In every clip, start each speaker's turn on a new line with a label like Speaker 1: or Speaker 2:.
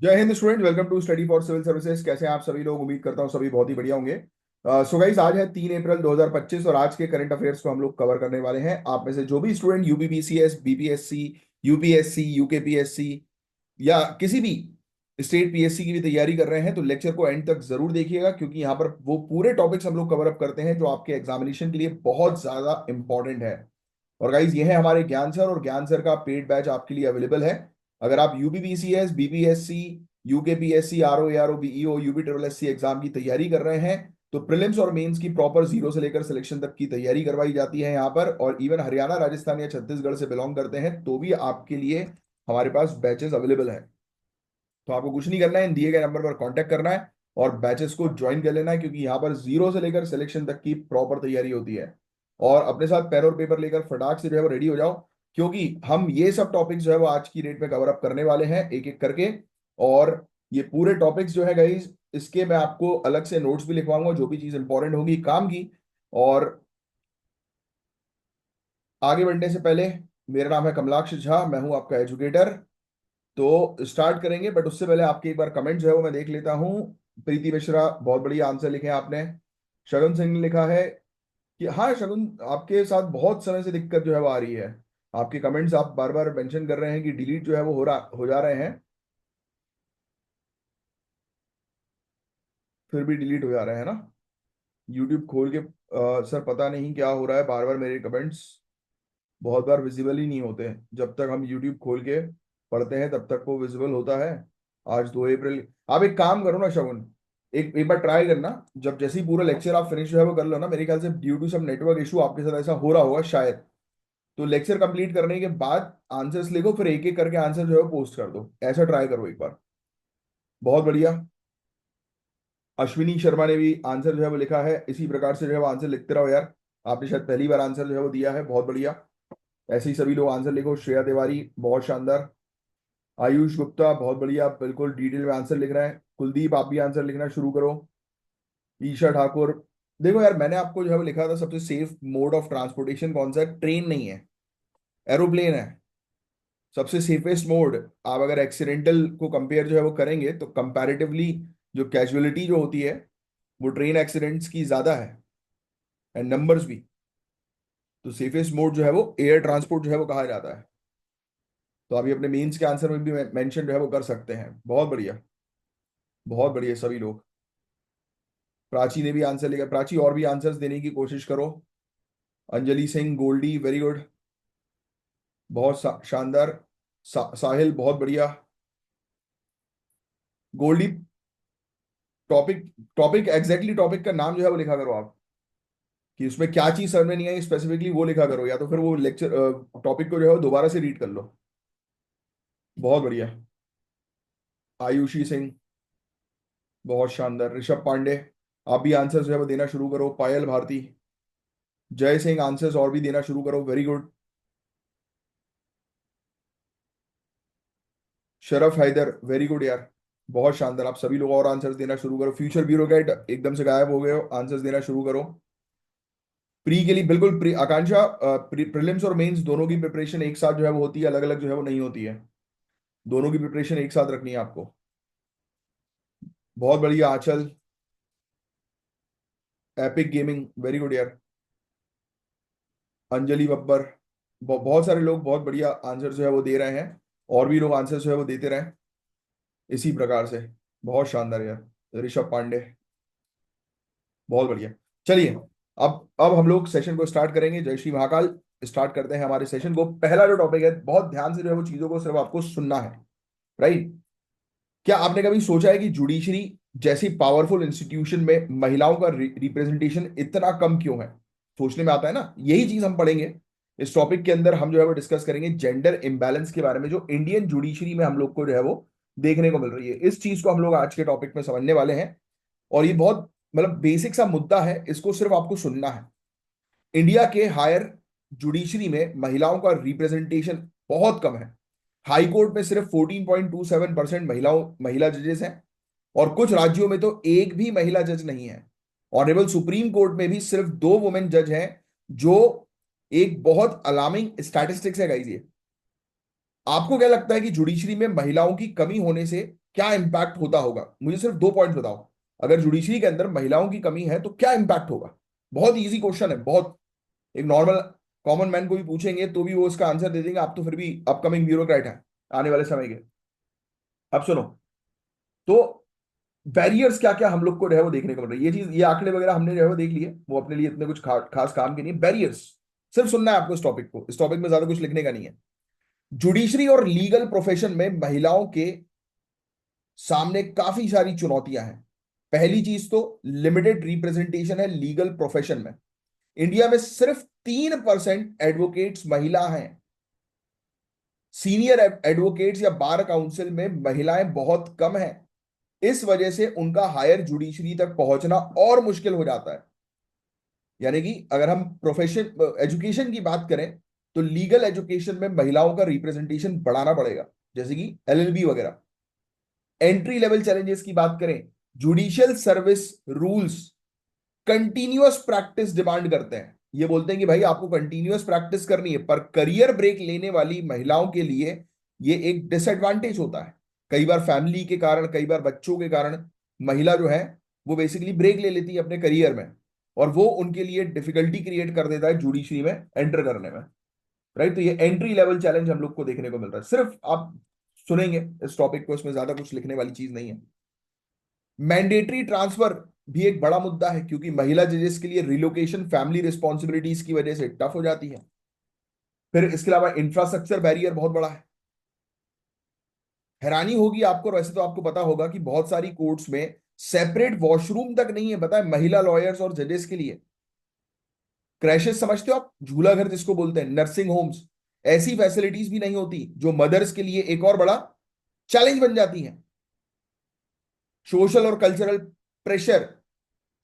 Speaker 1: जय हिंद student, welcome to study for civil services. कैसे हैं आप सभी लोग? उम्मीद करता हूं सभी बहुत ही बढ़िया होंगे। सो गाइस, आज है 3 अप्रैल 2025 और आज के करंट अफेयर्स को हम लोग कवर करने वाले हैं। आप में से जो भी student UPPCS, BPSC, UPSC, UKPSC या किसी भी स्टेट पीएससी की भी तैयारी कर रहे हैं तो लेक्चर को एंड तक जरूर देखिएगा, क्योंकि यहाँ पर वो पूरे टॉपिक्स हम लोग कवर अप करते हैं जो आपके एग्जामिनेशन के लिए बहुत ज्यादा इंपॉर्टेंट है। और गाइज, ये है हमारे ज्ञान सर, और ज्ञान सर का पेड बैच आपके लिए अवेलेबल है। अगर आप UPPCS, BPSC, UKPSC, RO, ARO, BEO, UP triple SC exam की तैयारी कर रहे हैं तो प्रीलिम्स और मेंस की प्रॉपर जीरो से लेकर सिलेक्शन तक की तैयारी करवाई जाती है यहाँ पर। और इवन हरियाणा, राजस्थान या छत्तीसगढ़ से बिलोंग करते हैं तो भी आपके लिए हमारे पास बैचेस अवेलेबल है। तो आपको कुछ नहीं करना है, इन दिए गए नंबर पर कांटेक्ट करना है और बैचेस को ज्वाइन कर लेना है, क्योंकि यहाँ पर जीरो से लेकर सिलेक्शन तक की प्रॉपर तैयारी होती है। और अपने साथ पेन और पेपर लेकर फटाक से जो है वो रेडी हो जाओ, क्योंकि हम ये सब टॉपिक्स जो है वो आज की डेट में कवर अप करने वाले हैं एक एक करके। और ये पूरे टॉपिक्स जो है गाइज, इसके मैं आपको अलग से नोट्स भी लिखवाऊंगा, जो भी चीज इंपॉर्टेंट होगी काम की। और आगे बढ़ने से पहले, मेरा नाम है कमलाक्ष झा, मैं हूं आपका एजुकेटर। तो स्टार्ट करेंगे, बट उससे पहले आपके एक बार कमेंट जो है वो मैं देख लेता हूँ। प्रीति मिश्रा, बहुत बढ़िया आंसर लिखे हैं आपने। शगुन सिंह ने लिखा है कि हाँ शगुन, आपके साथ बहुत समय से दिक्कत जो है वो आ रही है। आपके कमेंट्स आप बार बार मेंशन कर रहे हैं कि डिलीट जो है वो हो जा रहे हैं, फिर भी डिलीट हो जा रहे हैं ना। यूट्यूब खोल के सर पता नहीं क्या हो रहा है, बार बार मेरे कमेंट्स बहुत बार विजिबल ही नहीं होते। जब तक हम यूट्यूब खोल के पढ़ते हैं तब तक वो विजिबल होता है। आज 2 अप्रैल। आप एक काम करो ना शगुन, एक एक बार ट्राई करना। जब जैसे ही पूरा लेक्चर आप फिनिश जो है वो कर लो ना, मेरे ख्याल से ड्यू टू सब नेटवर्क इशू आपके साथ ऐसा हो रहा होगा शायद। तो लेक्चर कंप्लीट करने के बाद आंसर्स लिखो, फिर एक एक करके आंसर जो है वो पोस्ट कर दो। ऐसा ट्राई करो एक बार। बहुत बढ़िया। अश्विनी शर्मा ने भी आंसर जो है वो लिखा है। इसी प्रकार से जो है वो आंसर लिखते रहो यार। आपने शायद पहली बार आंसर जो है वो दिया है, बहुत बढ़िया। ऐसे ही सभी लोग आंसर लिखो। श्रेया तिवारी, बहुत शानदार। आयुष गुप्ता, बहुत बढ़िया, आप बिल्कुल डिटेल में आंसर लिख रहे हैं। कुलदीप, आप भी आंसर लिखना शुरू करो। ईशा ठाकुर, देखो यार, मैंने आपको जो है वो लिखा था सबसे सेफ मोड ऑफ ट्रांसपोर्टेशन कौन सा है? ट्रेन नहीं है, एरोप्लेन है। सबसे सेफेस्ट मोड। आप अगर एक्सीडेंटल को कंपेयर जो है वो करेंगे तो कंपैरेटिवली जो कैजुअलिटी जो होती है वो ट्रेन एक्सीडेंट्स की ज्यादा है, एंड नंबर्स भी। तो सेफेस्ट मोड जो है वो एयर ट्रांसपोर्ट जो है वो कहा जाता है। तो अभी अपने मेंस के आंसर में भी मेंशन जो है वो कर सकते हैं। बहुत बढ़िया, बहुत बढ़िया सभी लोग। प्राची ने भी आंसर लिखा। प्राची, और भी आंसर्स देने की कोशिश करो। अंजलि सिंह, गोल्डी, वेरी गुड, बहुत शानदार। साहिल, बहुत बढ़िया। Goldie, topic topic exactly topic का नाम जो है वो लिखा करो आप, कि उसमें क्या चीज समझ में नहीं आई स्पेसिफिकली वो लिखा करो, या तो फिर वो लेक्चर टॉपिक को जो है वो दोबारा से रीड कर लो। बहुत बढ़िया। आयुषी सिंह, बहुत शानदार। ऋषभ पांडे, आप भी आंसर्स जो है वो देना शुरू करो। पायल भारती, जय सिंह, आंसर्स और भी देना शुरू करो, very good. Sharaf Haider, very good यार, बहुत शानदार। आप सभी लोग और आंसर्स देना शुरू करो। फ्यूचर ब्यूरोक्रेट, एकदम से गायब हो गए हो, आंसर्स देना शुरू करो। प्री के लिए बिल्कुल प्री, आकांक्षा, प्रीलिम्स और मेंस दोनों की प्रिपरेशन एक साथ जो है वो होती है, अलग अलग जो है वो नहीं होती है। दोनों की प्रिपरेशन एक साथ रखनी है आपको। बहुत बढ़िया आंचल। एपिक गेमिंग, वेरी गुड यार। अंजलि बब्बर, बहुत सारे लोग बहुत बढ़िया आंसर जो है वो दे रहे हैं। और भी लोग आंसर जो है वो देते रहें इसी प्रकार से। बहुत शानदार यार। ऋषभ पांडे, बहुत बढ़िया। चलिए, अब हम लोग सेशन को स्टार्ट करेंगे। जय श्री महाकाल। स्टार्ट करते हैं हमारे सेशन को। पहला जो टॉपिक है, बहुत ध्यान से जो है वो चीजों को सिर्फ आपको सुनना है, राइट? क्या आपने कभी सोचा है कि जुडिशरी जैसी पावरफुल इंस्टीट्यूशन में महिलाओं का रिप्रेजेंटेशन इतना कम क्यों है? सोचने में आता है ना। यही चीज हम पढ़ेंगे इस टॉपिक के अंदर। हम जो है वो डिस्कस करेंगे जेंडर इम्बैलेंस के बारे में, जो इंडियन जुडिशरी में हम लोग को जो है वो देखने को मिल रही है। इस चीज को हम लोग आज के टॉपिक में समझने वाले हैं। और ये बहुत मतलब बेसिक सा मुद्दा है, इसको सिर्फ आपको सुनना है। इंडिया के हायर जुडिशरी में महिलाओं का रिप्रेजेंटेशन बहुत कम है। हाई कोर्ट में सिर्फ 14.27% महिला जजेस हैं, और कुछ राज्यों में तो एक भी महिला जज नहीं है। ऑनरेबल सुप्रीम कोर्ट में भी सिर्फ 2 वुमेन जज हैं, जो एक बहुत अलार्मिंग स्टैटिस्टिक्स है गाइस ये। आपको क्या लगता है कि जुडिशरी में महिलाओं की कमी होने से क्या इंपैक्ट होता होगा, मुझे सिर्फ 2 पॉइंट बताओ। अगर जुडिशरी के अंदर महिलाओं की कमी है तो क्या इंपैक्ट होगा? बहुत इजी क्वेश्चन है, बहुत। एक नॉर्मल कॉमन मैन को भी पूछेंगे तो भी वो इसका आंसर दे देंगे। आप तो फिर भी अपकमिंग ब्यूरोक्रेट हैं आने वाले समय के। अब सुनो, तो बैरियर्स क्या क्या हम लोग को जो है वो देखने को मिल रहा है। ये चीज, ये आंकड़े वगैरह हमने जो है वो देख लिए, वो अपने लिए इतने कुछ खास काम के नहीं। बैरियर्स सिर्फ सुनना है आपको इस टॉपिक को, इस टॉपिक में ज्यादा कुछ लिखने का नहीं है। जुडिशरी और लीगल प्रोफेशन में महिलाओं के सामने काफी सारी चुनौतियां हैं। पहली चीज तो लिमिटेड रिप्रेजेंटेशन है लीगल प्रोफेशन में। इंडिया में सिर्फ 3% एडवोकेट्स महिला हैं। सीनियर एडवोकेट्स या बार काउंसिल में महिलाएं बहुत कम हैं। इस वजह से उनका हायर जुडिशरी तक पहुंचना और मुश्किल हो जाता है। यानी कि अगर हम प्रोफेशन एजुकेशन की बात करें तो लीगल एजुकेशन में महिलाओं का रिप्रेजेंटेशन बढ़ाना पड़ेगा, जैसे कि एलएलबी वगैरह। एंट्री लेवल चैलेंजेस की बात करें, judicial service rules continuous practice demand करते हैं। ये बोलते हैं कि भाई आपको कंटिन्यूअस प्रैक्टिस करनी है, पर करियर ब्रेक लेने वाली महिलाओं के लिए ये एक डिसएडवांटेज होता है। कई बार फैमिली के कारण, कई बार बच्चों के कारण महिला जो है वो बेसिकली ब्रेक ले लेती है अपने करियर में, और वो उनके लिए डिफिकल्टी क्रिएट कर देता है जुडिशरी में एंटर करने में। राइट, तो ये एंट्री लेवल चैलेंज हम लोग को देखने को मिल रहा है। सिर्फ आप सुनेंगे इस टॉपिक को, इसमें ज्यादा कुछ लिखने वाली चीज नहीं है। मैंडेटरी ट्रांसफर भी एक बड़ा मुद्दा है, क्योंकि महिला जजेस के लिए रिलोकेशन फैमिली रिस्पॉन्सिबिलिटीज की वजह से टफ हो जाती है। फिर इसके अलावा इंफ्रास्ट्रक्चर बैरियर बहुत बड़ा है। हैरानी होगी आपको, और वैसे तो आपको पता होगा कि बहुत सारी कोर्ट्स में सेपरेट वॉशरूम तक नहीं है, पता है, महिला लॉयर्स और जजेस के लिए। क्रैशेस समझते हो आप, झूला घर जिसको बोलते हैं, नर्सिंग होम्स, ऐसी फैसिलिटीज भी नहीं होती, जो मदर्स के लिए एक और बड़ा चैलेंज बन जाती है। सोशल और कल्चरल प्रेशर,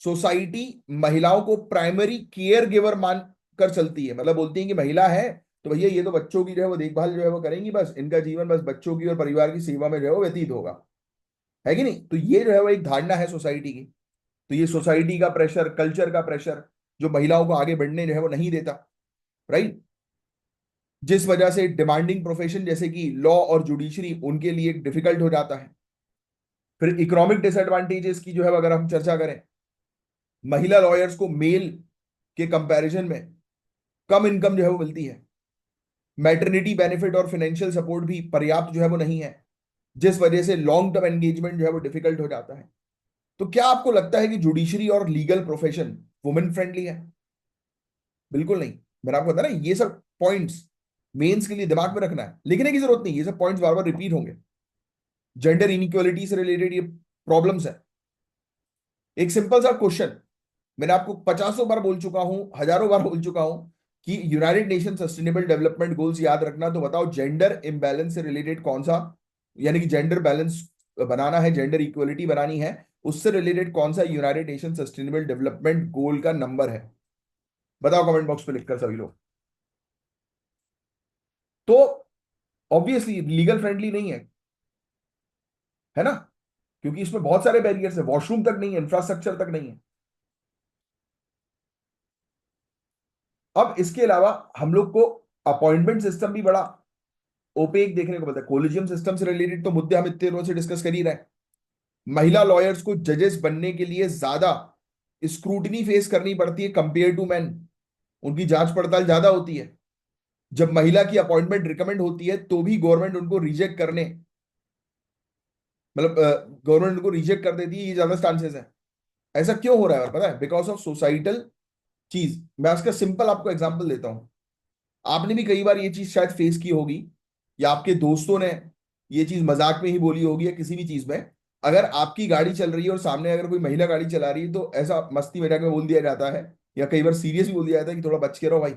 Speaker 1: सोसाइटी महिलाओं को प्राइमरी केयर गिवर मान कर चलती है। मतलब बोलती है कि महिला है तो भैया ये तो बच्चों की जो है वो देखभाल जो है वो करेंगी, बस इनका जीवन बस बच्चों की और परिवार की सेवा में जो है वो व्यतीत होगा। है कि नहीं? तो ये जो है वो एक धारणा है सोसाइटी की। तो ये सोसाइटी का प्रेशर, कल्चर का प्रेशर, जो महिलाओं को आगे बढ़ने जो है वो नहीं देता। राइट, जिस वजह से डिमांडिंग प्रोफेशन जैसे कि लॉ और जुडिशरी उनके लिए डिफिकल्ट हो जाता है। फिर इकोनॉमिक डिसएडवांटेजेस की जो है अगर हम चर्चा करें, महिला लॉयर्स को मेल के कंपैरिजन में कम इनकम जो है वो मिलती है। मैटरनिटी बेनिफिट और फाइनेंशियल सपोर्ट भी पर्याप्त जो है वो नहीं है, जिस वजह से लॉन्ग टर्म एंगेजमेंट जो है वो डिफिकल्ट हो जाता है। तो क्या आपको लगता है कि जुडिशरी और लीगल प्रोफेशन वुमेन फ्रेंडली है? बिल्कुल नहीं। मैंने आपको बताया ना, ये सब पॉइंट्स मेंस के लिए दिमाग में रखना है, लिखने की जरूरत नहीं, ये सब पॉइंट्स बार बार रिपीट होंगे। जेंडर इनइक्वालिटी से रिलेटेड ये प्रॉब्लम्स है। एक सिंपल सा क्वेश्चन, मैंने आपको पचासों बार बोल चुका हूं, हजारों बार बोल चुका हूं कि United nation sustainable development goals याद रखना। तो बताओ जेंडर इम्बैलेंस से रिलेटेड कौन सा, यानी कि जेंडर बैलेंस बनाना है, जेंडर इक्वलिटी बनानी है, उससे रिलेटेड कौन सा United nation sustainable development goal का नंबर है? बताओ कमेंट बॉक्स पे लिखकर सभी लोग। तो ऑब्वियसली लीगल फ्रेंडली नहीं है ना, क्योंकि इसमें बहुत सारे बैरियर्स है, वॉशरूम तक नहीं है, इंफ्रास्ट्रक्चर तक नहीं है। अब इसके अलावा हम लोग को अपॉइंटमेंट सिस्टम भी बड़ा ओपेक देखने को मिलता है। कोलिजियम सिस्टम से रिलेटेड तो मुद्दे हम इतने दिनों से डिस्कस कर ही रहे हैं। महिला लॉयर्स को जजेस बनने के लिए ज्यादा स्क्रूटनी फेस करनी पड़ती है कंपेयर टू मैन। उनकी जांच पड़ताल ज्यादा होती है। जब महिला की अपॉइंटमेंट रिकमेंड होती है तो भी गवर्नमेंट उनको रिजेक्ट करने, मतलब गवर्नमेंट उनको रिजेक्ट कर देती है, ये ज्यादा चांसेस है। ऐसा क्यों हो रहा है? और पता है, बिकॉज ऑफ सोसाइटल चीज। मैं उसका सिंपल आपको एग्जांपल देता हूं। आपने भी कई बार ये चीज शायद फेस की होगी, या आपके दोस्तों ने ये चीज मजाक में ही बोली होगी, या किसी भी चीज में। अगर आपकी गाड़ी चल रही है और सामने अगर कोई महिला गाड़ी चला रही है तो ऐसा मस्ती मजाक में बोल दिया जाता है, या कई बार सीरियस भी बोल दिया जाता है कि थोड़ा बच के रहो भाई,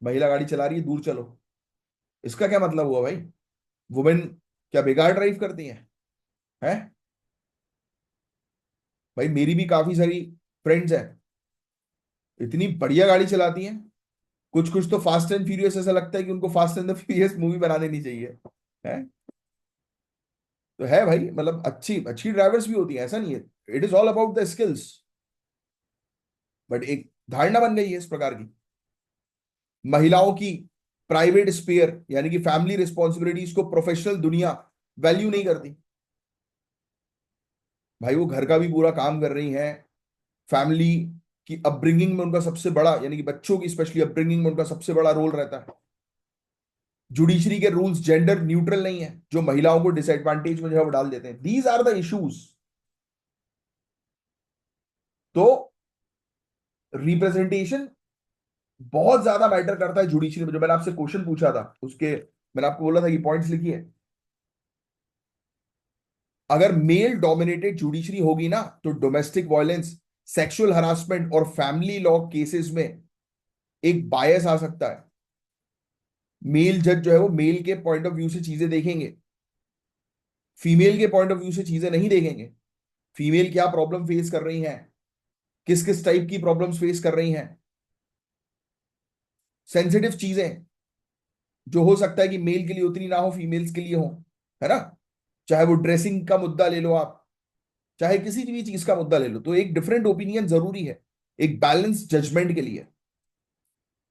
Speaker 1: महिला गाड़ी चला रही है, दूर चलो। इसका क्या मतलब हुआ भाई? वुमेन क्या बेकार ड्राइव करती हैं? भाई मेरी भी काफी सारी फ्रेंड्स हैं, इतनी बढ़िया गाड़ी चलाती हैं। कुछ कुछ तो फास्ट एंड फ्यूरियस, ऐसा लगता है कि उनको fast and the furious movie बना देनी चाहिए। है, तो है भाई, मतलब अच्छी अच्छी ड्राइवर्स भी होती हैं, ऐसा नहीं है। It is all about the skills. But एक धारणा बन गई है इस प्रकार की। महिलाओं की प्राइवेट स्पेयर यानी कि फैमिली रिस्पॉन्सिबिलिटीज को प्रोफेशनल दुनिया वैल्यू नहीं करती। भाई वो घर का भी पूरा काम कर रही हैं, फैमिली की अपब्रिंगिंग में उनका सबसे बड़ा, यानी कि बच्चों की स्पेशली अपब्रिंगिंग में उनका सबसे बड़ा रोल रहता है। जुडिशरी के रूल्स जेंडर न्यूट्रल नहीं है, जो महिलाओं को डिसएडवांटेज में जो है वो डाल देते हैं। These are the issues. तो रिप्रेजेंटेशन बहुत ज्यादा मैटर करता है जुडिशरी में। जो मैंने आपसे क्वेश्चन पूछा था उसके, मैंने आपको बोला था कि पॉइंट्स लिखिए। अगर मेल डोमिनेटेड जुडिशरी होगी ना, तो डोमेस्टिक वायलेंस, सेक्सुअल हरासमेंट और फैमिली लॉ केसेस में एक बायस आ सकता है। मेल जज जो है वो मेल के पॉइंट ऑफ व्यू से चीजें देखेंगे, फीमेल के पॉइंट ऑफ व्यू से चीजें नहीं देखेंगे। फीमेल क्या प्रॉब्लम फेस कर रही हैं, किस किस टाइप की प्रॉब्लम्स फेस कर रही हैं, सेंसिटिव चीजें जो हो सकता है कि मेल के लिए उतनी ना हो, फीमेल्स के लिए हो, है ना। चाहे वो ड्रेसिंग का मुद्दा ले लो आप, चाहे किसी भी चीज का मुद्दा ले लो, तो एक डिफरेंट ओपिनियन जरूरी है एक बैलेंस जजमेंट के लिए।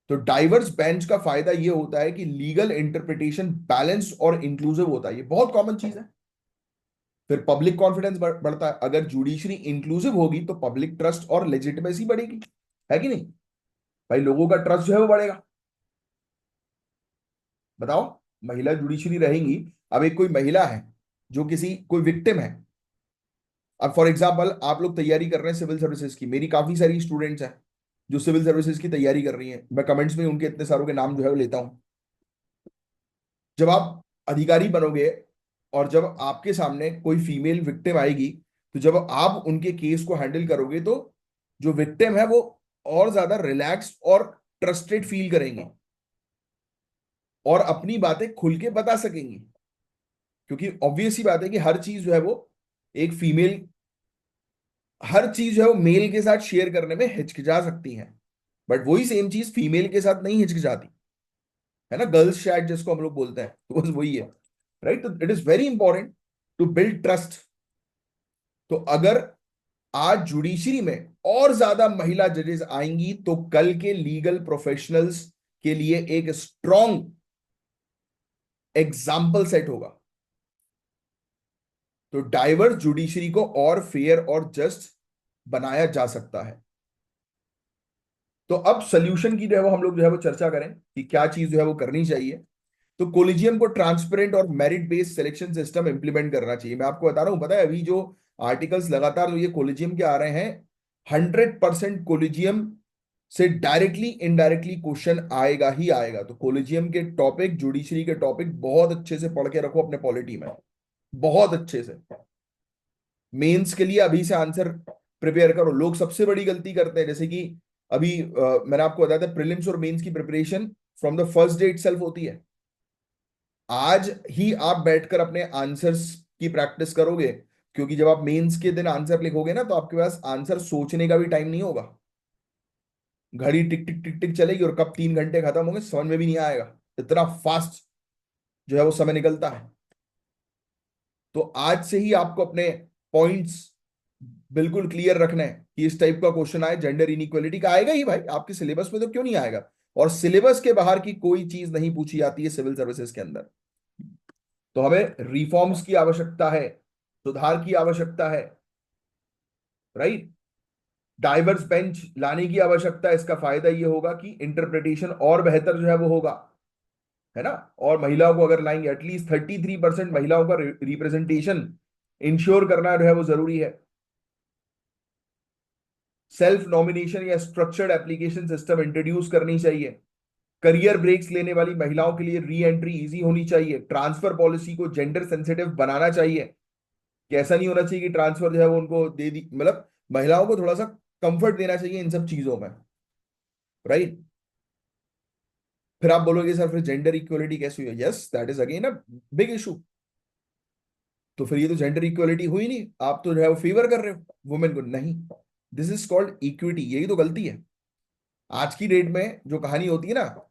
Speaker 1: तो डाइवर्स बेंच का फायदा ये होता है कि लीगल इंटरप्रिटेशन बैलेंस और इंक्लूसिव होता है। ये बहुत कॉमन चीज है। फिर पब्लिक कॉन्फिडेंस बढ़ता है। अगर जुडिशरी इंक्लूसिव होगी तो पब्लिक ट्रस्ट और लेजिटिमेसी बढ़ेगी, है कि नहीं। भाई लोगों का ट्रस्ट जो है वो बढ़ेगा। बताओ, महिला जुडिशरी रहेंगी। अब एक कोई महिला है जो किसी कोई विक्टिम है। अब फॉर एग्जाम्पल आप लोग तैयारी कर रहे हैं सिविल सर्विसेज की, मेरी काफी सारी स्टूडेंट्स हैं जो सिविल सर्विसेज की तैयारी कर रही हैं, मैं कमेंट्स में उनके इतने सारों के नाम जो है वो लेता हूं। जब आप अधिकारी बनोगे और जब आपके सामने कोई फीमेल विक्टिम आएगी, तो जब आप उनके केस को हैंडल करोगे तो जो विक्टिम है वो और ज्यादा रिलैक्स और ट्रस्टेड फील करेंगे और अपनी बातें खुल के बता सकेंगी। क्योंकि ऑब्वियस ही बात है कि हर चीज जो है वो एक फीमेल, हर चीज जो है वो मेल के साथ शेयर करने में हिचकिचा सकती है, बट वही सेम चीज फीमेल के साथ नहीं हिचकिचाती, है ना। गर्ल्स चैट जिसको हम लोग बोलते हैं, तो बस वही है। राइट। तो it is very important to build trust. तो अगर आज जुडिशरी में और ज्यादा महिला जजेस आएंगी तो कल के लीगल प्रोफेशनल्स के लिए एक स्ट्रॉन्ग एग्जाम्पल सेट होगा। तो डाइवर्स जुडिशरी को और फेयर और जस्ट बनाया जा सकता है। तो अब सोल्यूशन की जो है वो हम लोग जो है वो चर्चा करें कि क्या चीज जो है वो करनी चाहिए। तो कोलिजियम को ट्रांसपेरेंट और merit based selection system implement करना चाहिए। मैं आपको बता रहा हूं, पता है अभी जो आर्टिकल्स लगातार जो ये कोलिजियम के आ रहे हैं, 100% कोलिजियम से डायरेक्टली इनडायरेक्टली क्वेश्चन आएगा ही आएगा। तो कोलिजियम के टॉपिक, जुडिशरी के टॉपिक बहुत अच्छे से पढ़ के रखो अपने पॉलिटी में, बहुत अच्छे से। मेंस के लिए अभी से आंसर प्रिपेयर करो। लोग सबसे बड़ी गलती करते हैं, जैसे कि अभी मैंने आपको बताया था प्रीलिम्स और मेंस की preparation from the first day itself होती है। आज ही आप बैठकर अपने आंसर्स की प्रैक्टिस करोगे, क्योंकि जब आप मेंस के दिन आंसर लिखोगे ना, तो आपके पास आंसर सोचने का भी टाइम नहीं होगा। घड़ी टिक टिक टिक टिक चलेगी और कब 3 घंटे खत्म होंगे समझ में भी नहीं आएगा, इतना फास्ट जो है वो समय निकलता है। तो आज से ही आपको अपने पॉइंट्स बिल्कुल क्लियर रखना है कि इस टाइप का क्वेश्चन आए, जेंडर इनइक्वालिटी का आएगा ही भाई, आपके सिलेबस में तो क्यों नहीं आएगा। और सिलेबस के बाहर की कोई चीज नहीं पूछी जाती है सिविल सर्विसेज के अंदर। तो हमें रिफॉर्म्स की आवश्यकता है, सुधार की आवश्यकता है। राइट। डाइवर्स बेंच लाने की आवश्यकता है। इसका फायदा ये होगा कि इंटरप्रिटेशन और बेहतर जो है वो होगा, है ना। और महिलाओं को अगर लाएंगे, एटलीस्ट 33% महिलाओं का रिप्रेजेंटेशन इंश्योर करना जो है वो जरूरी है। सेल्फ नॉमिनेशन या स्ट्रक्चर्ड एप्लीकेशन सिस्टम इंट्रोड्यूस करनी चाहिए। करियर ब्रेक्स लेने वाली महिलाओं के लिए री एंट्री इजी होनी चाहिए। ट्रांसफर पॉलिसी को जेंडर सेंसिटिव बनाना चाहिए, कि ऐसा नहीं होना चाहिए कि ट्रांसफर जो है वो उनको दे दी, मतलब महिलाओं को थोड़ा सा कंफर्ट देना चाहिए इन सब चीजों में। राइट। फिर आप बोलोगे सर फिर जेंडर इक्वलिटी कैसे हुई? Yes, that is again a big issue. तो फिर ये तो जेंडर इक्वलिटी हुई नहीं, आप तो जो है वो फेवर कर रहे हो वुमेन को। नहीं, दिस इज कॉल्ड इक्विटी। यही तो गलती है आज की डेट में। जो कहानी होती है ना,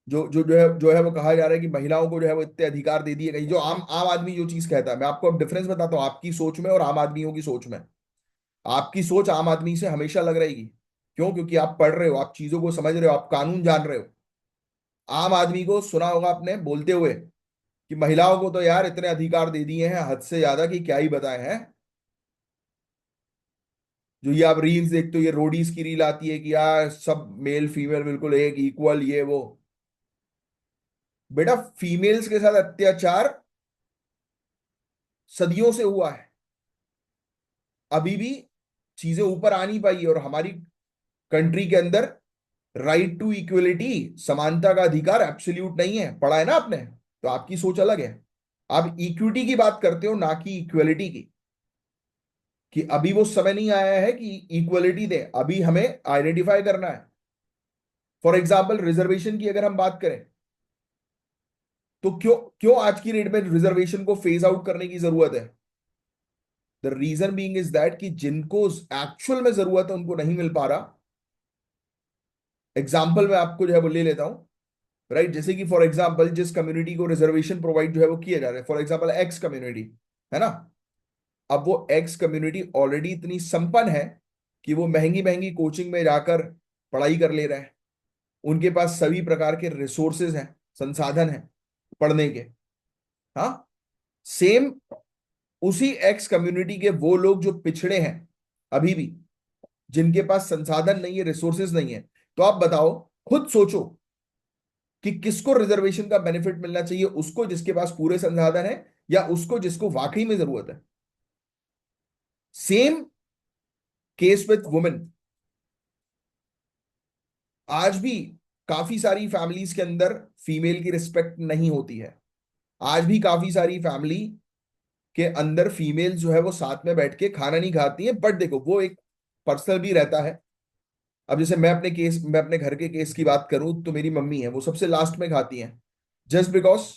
Speaker 1: जो है वो कहा जा रहा है कि महिलाओं को जो है वो इतने अधिकार दे दिए गए, जो आम आम आदमी जो चीज कहता है। मैं आपको अब डिफरेंस बताता हूँ आपकी सोच में और आम आदमियों की सोच में। आपकी सोच आम आदमी से हमेशा अलग रहेगी। क्यों? क्योंकि आप पढ़ रहे हो, आप चीजों को समझ रहे हो, आप कानून जान रहे हो। आम आदमी को सुना होगा आपने बोलते हुए कि महिलाओं को तो यार इतने अधिकार दे दिए हैं हद से ज्यादा कि क्या ही बताए हैं। जो ये आप रील्स देखते हो, ये रोडीज की रील आती है कि यार सब मेल फीमेल बिल्कुल एक इक्वल, ये वो। बेटा फीमेल्स के साथ अत्याचार सदियों से हुआ है, अभी भी चीजें ऊपर आ नहीं पाई है। और हमारी कंट्री के अंदर राइट टू इक्वलिटी, समानता का अधिकार एब्सोल्यूट नहीं है। पढ़ा है ना आपने? तो आपकी सोच अलग है। आप इक्विटी की बात करते हो, ना कि इक्वलिटी की। कि अभी वो समय नहीं आया है कि इक्वलिटी दे, अभी हमें आइडेंटिफाई करना है। फॉर एग्जाम्पल रिजर्वेशन की अगर हम बात करें, तो क्यों क्यों आज की डेट में रिजर्वेशन को फेज आउट करने की जरूरत है? The reason being is that कि जिनको एक्चुअल में जरूरत है उनको नहीं मिल पा रहा। एग्जाम्पल मैं आपको जो है वो ले लेता हूं, राइट? जैसे कि फॉर एग्जाम्पल जिस कम्युनिटी को रिजर्वेशन प्रोवाइड जो है वो किया जा रहा है, फॉर एग्जाम्पल एक्स कम्युनिटी, है ना? अब वो एक्स कम्युनिटी ऑलरेडी इतनी संपन्न है कि वो महंगी महंगी कोचिंग में जाकर पढ़ाई कर ले रहे हैं। उनके पास सभी प्रकार के रिसोर्सेज हैं, संसाधन हैं पढ़ने के। हाँ, सेम उसी एक्स कम्युनिटी के वो लोग जो पिछड़े हैं अभी भी, जिनके पास संसाधन नहीं है, रिसोर्सेज नहीं है। तो आप बताओ, खुद सोचो कि किसको रिजर्वेशन का बेनिफिट मिलना चाहिए, उसको जिसके पास पूरे संसाधन है, या उसको जिसको वाकई में जरूरत है? Same case with women. आज भी काफी सारी फैमिलीज के अंदर फीमेल की रिस्पेक्ट नहीं होती है। आज भी काफी सारी फैमिली के अंदर फीमेल जो है वो साथ में बैठ के खाना नहीं खाती है। बट देखो, वो एक पर्सनल भी रहता है। अब जैसे मैं अपने घर के केस की बात करूं, तो मेरी मम्मी है वो सबसे लास्ट में खाती हैं। जस्ट बिकॉज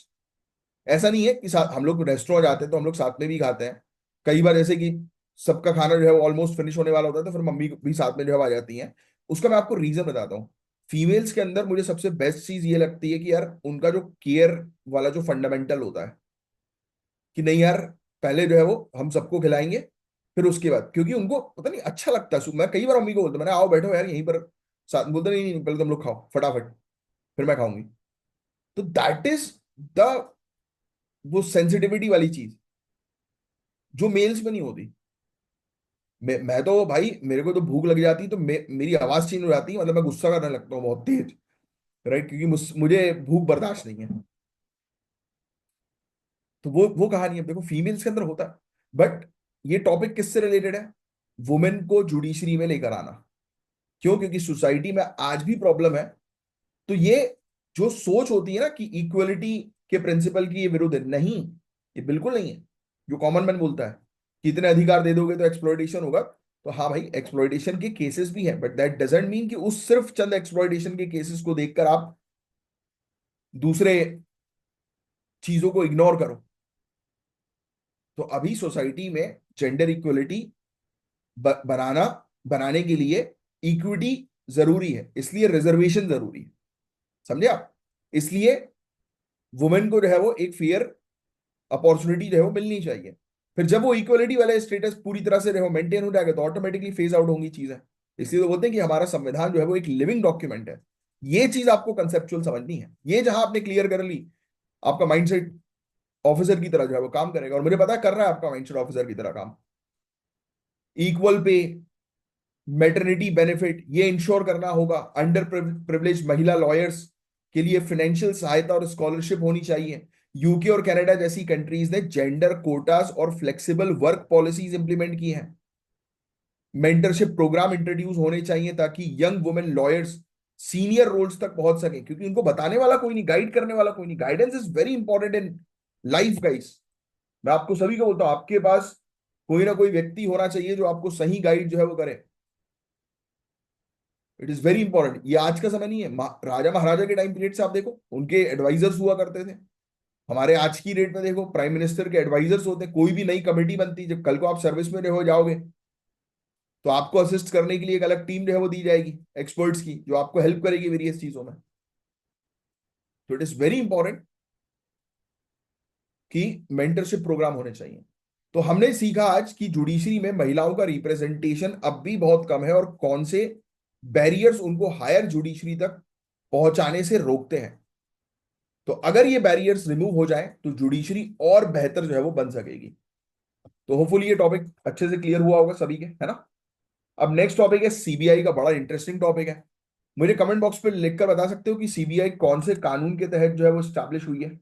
Speaker 1: ऐसा नहीं है कि साथ हम लोग रेस्टोरेंट जाते हैं तो हम लोग साथ में भी खाते हैं। कई बार जैसे कि सबका खाना जो है वो ऑलमोस्ट फिनिश होने वाला होता है, तो फिर मम्मी भी साथ में जो है वो आ जाती हैं। उसका मैं आपको रीजन बताता हूँ। फीमेल्स के अंदर मुझे सबसे बेस्ट चीज ये लगती है कि यार उनका जो केयर वाला जो फंडामेंटल होता है, कि नहीं यार, पहले जो है वो हम सबको खिलाएंगे, फिर उसके बाद, क्योंकि उनको पता नहीं अच्छा लगता है। मैं कई बार मम्मी को बोलता हूं, मैंने आओ बैठो यार यहीं पर साथ। बोलते नहीं नहीं, पहले तुम लोग खाओ फटाफट, फिर मैं खाऊंगी। तो दैट इज द वो सेंसिटिविटी वाली चीज जो मेल्स में नहीं होती। मैं तो भाई, मेरे को तो भूख लग जाती है तो मेरी आवाज चेंज हो जाती है, मतलब मैं गुस्सा करने लगता हूँ बहुत तेज, राइट? क्योंकि मुझे भूख बर्दाश्त नहीं है। तो वो कहानी है, देखो फीमेल्स के अंदर होता है। बट ये टॉपिक किससे रिलेटेड है? वुमेन को जुडिशरी में लेकर आना। क्यों? क्योंकि सोसाइटी में आज भी प्रॉब्लम है। तो ये जो सोच होती है ना कि इक्वलिटी के प्रिंसिपल की ये विरुद्ध है, नहीं, ये बिल्कुल नहीं है। जो कॉमन मैन बोलता है कि इतने अधिकार दे दोगे तो एक्सप्लॉइटेशन होगा, तो हाँ भाई, एक्सप्लॉइटेशन के केसेस भी हैं, बट दैट डजंट मीन कि उस सिर्फ चंद एक्सप्लॉइटेशन के केसेस को देखकर आप दूसरे चीजों को इग्नोर करो। तो अभी सोसाइटी में जेंडर इक्वलिटी बनाना बनाने के लिए इक्विटी जरूरी है, इसलिए रिजर्वेशन जरूरी है। समझे आप? इसलिए वुमेन को जो है वो एक फेयर अपॉर्चुनिटी जो है वो मिलनी चाहिए। फिर जब वो इक्वलिटी वाला स्टेटस पूरी तरह से जो है मेंटेन हो जाएगा, तो ऑटोमेटिकली फेज आउट होंगी चीजें। इसलिए तो बोलते हैं कि हमारा संविधान जो है वो एक लिविंग डॉक्यूमेंट है। ये चीज आपको कंसेप्चुअल समझनी है। ये जहां आपने क्लियर कर ली, आपका माइंडसेट ऑफिसर की तरह जो है वो काम करेगा। और मुझे पता है कर रहा है आपका माइंडसेट ऑफिसर की तरह काम। इक्वल पे, मैटरनिटी बेनिफिट, ये इंश्योर करना होगा। अंडर प्रिविलेज महिला लॉयर्स के लिए फाइनेंशियल सहायता और स्कॉलरशिप होनी चाहिए। यूके और कनाडा जैसी कंट्रीज ने जेंडर कोटास और फ्लेक्सिबल वर्क पॉलिसीज इंप्लीमेंट की हैं। मेंटरशिप प्रोग्राम इंट्रोड्यूस होने चाहिए ताकि young women lawyers senior roles तक पहुंच सके, क्योंकि उनको बताने वाला कोई नहीं, गाइड करने वाला कोई नहीं। Guidance is very important in life guys. मैं आपको सभी को बोलता हूं, आपके पास कोई ना कोई व्यक्ति होना चाहिए जो आपको सही गाइड जो है वो करे। It is very important. ये आज का समय नहीं है। राजा महाराजा के टाइम पीरियड से आप देखो, उनके एडवाइजर्स हुआ करते थे। हमारे आज की डेट में देखो, प्राइम मिनिस्टर के एडवाइजर्स होते हैं। कोई भी नई कमेटी बनती, जब कल को आप सर्विस में रहो जाओगे, तो आपको असिस्ट करने के लिए एक अलग टीम जो है वो दी जाएगी एक्सपर्ट्स की, जो आपको हेल्प करेगी वेरियस चीजों में। तो इट इज वेरी इंपॉर्टेंट कि मेंटरशिप प्रोग्राम होने चाहिए। तो हमने सीखा आज कि जुडिशरी में महिलाओं का रिप्रेजेंटेशन अब भी बहुत कम है, और कौन से बैरियर्स उनको हायर जुडिशरी तक पहुंचाने से रोकते हैं। तो अगर ये बैरियर्स रिमूव हो जाए तो जुडिशरी और बेहतर जो है वो बन सकेगी। तो होपफुली ये टॉपिक अच्छे से क्लियर हुआ होगा सभी के, है ना? अब नेक्स्ट टॉपिक है सीबीआई का, बड़ा इंटरेस्टिंग टॉपिक है। मुझे कमेंट बॉक्स पे लिखकर बता सकते हो कि सीबीआई कौन से कानून के तहत जो है वो स्टैब्लिश हुई है?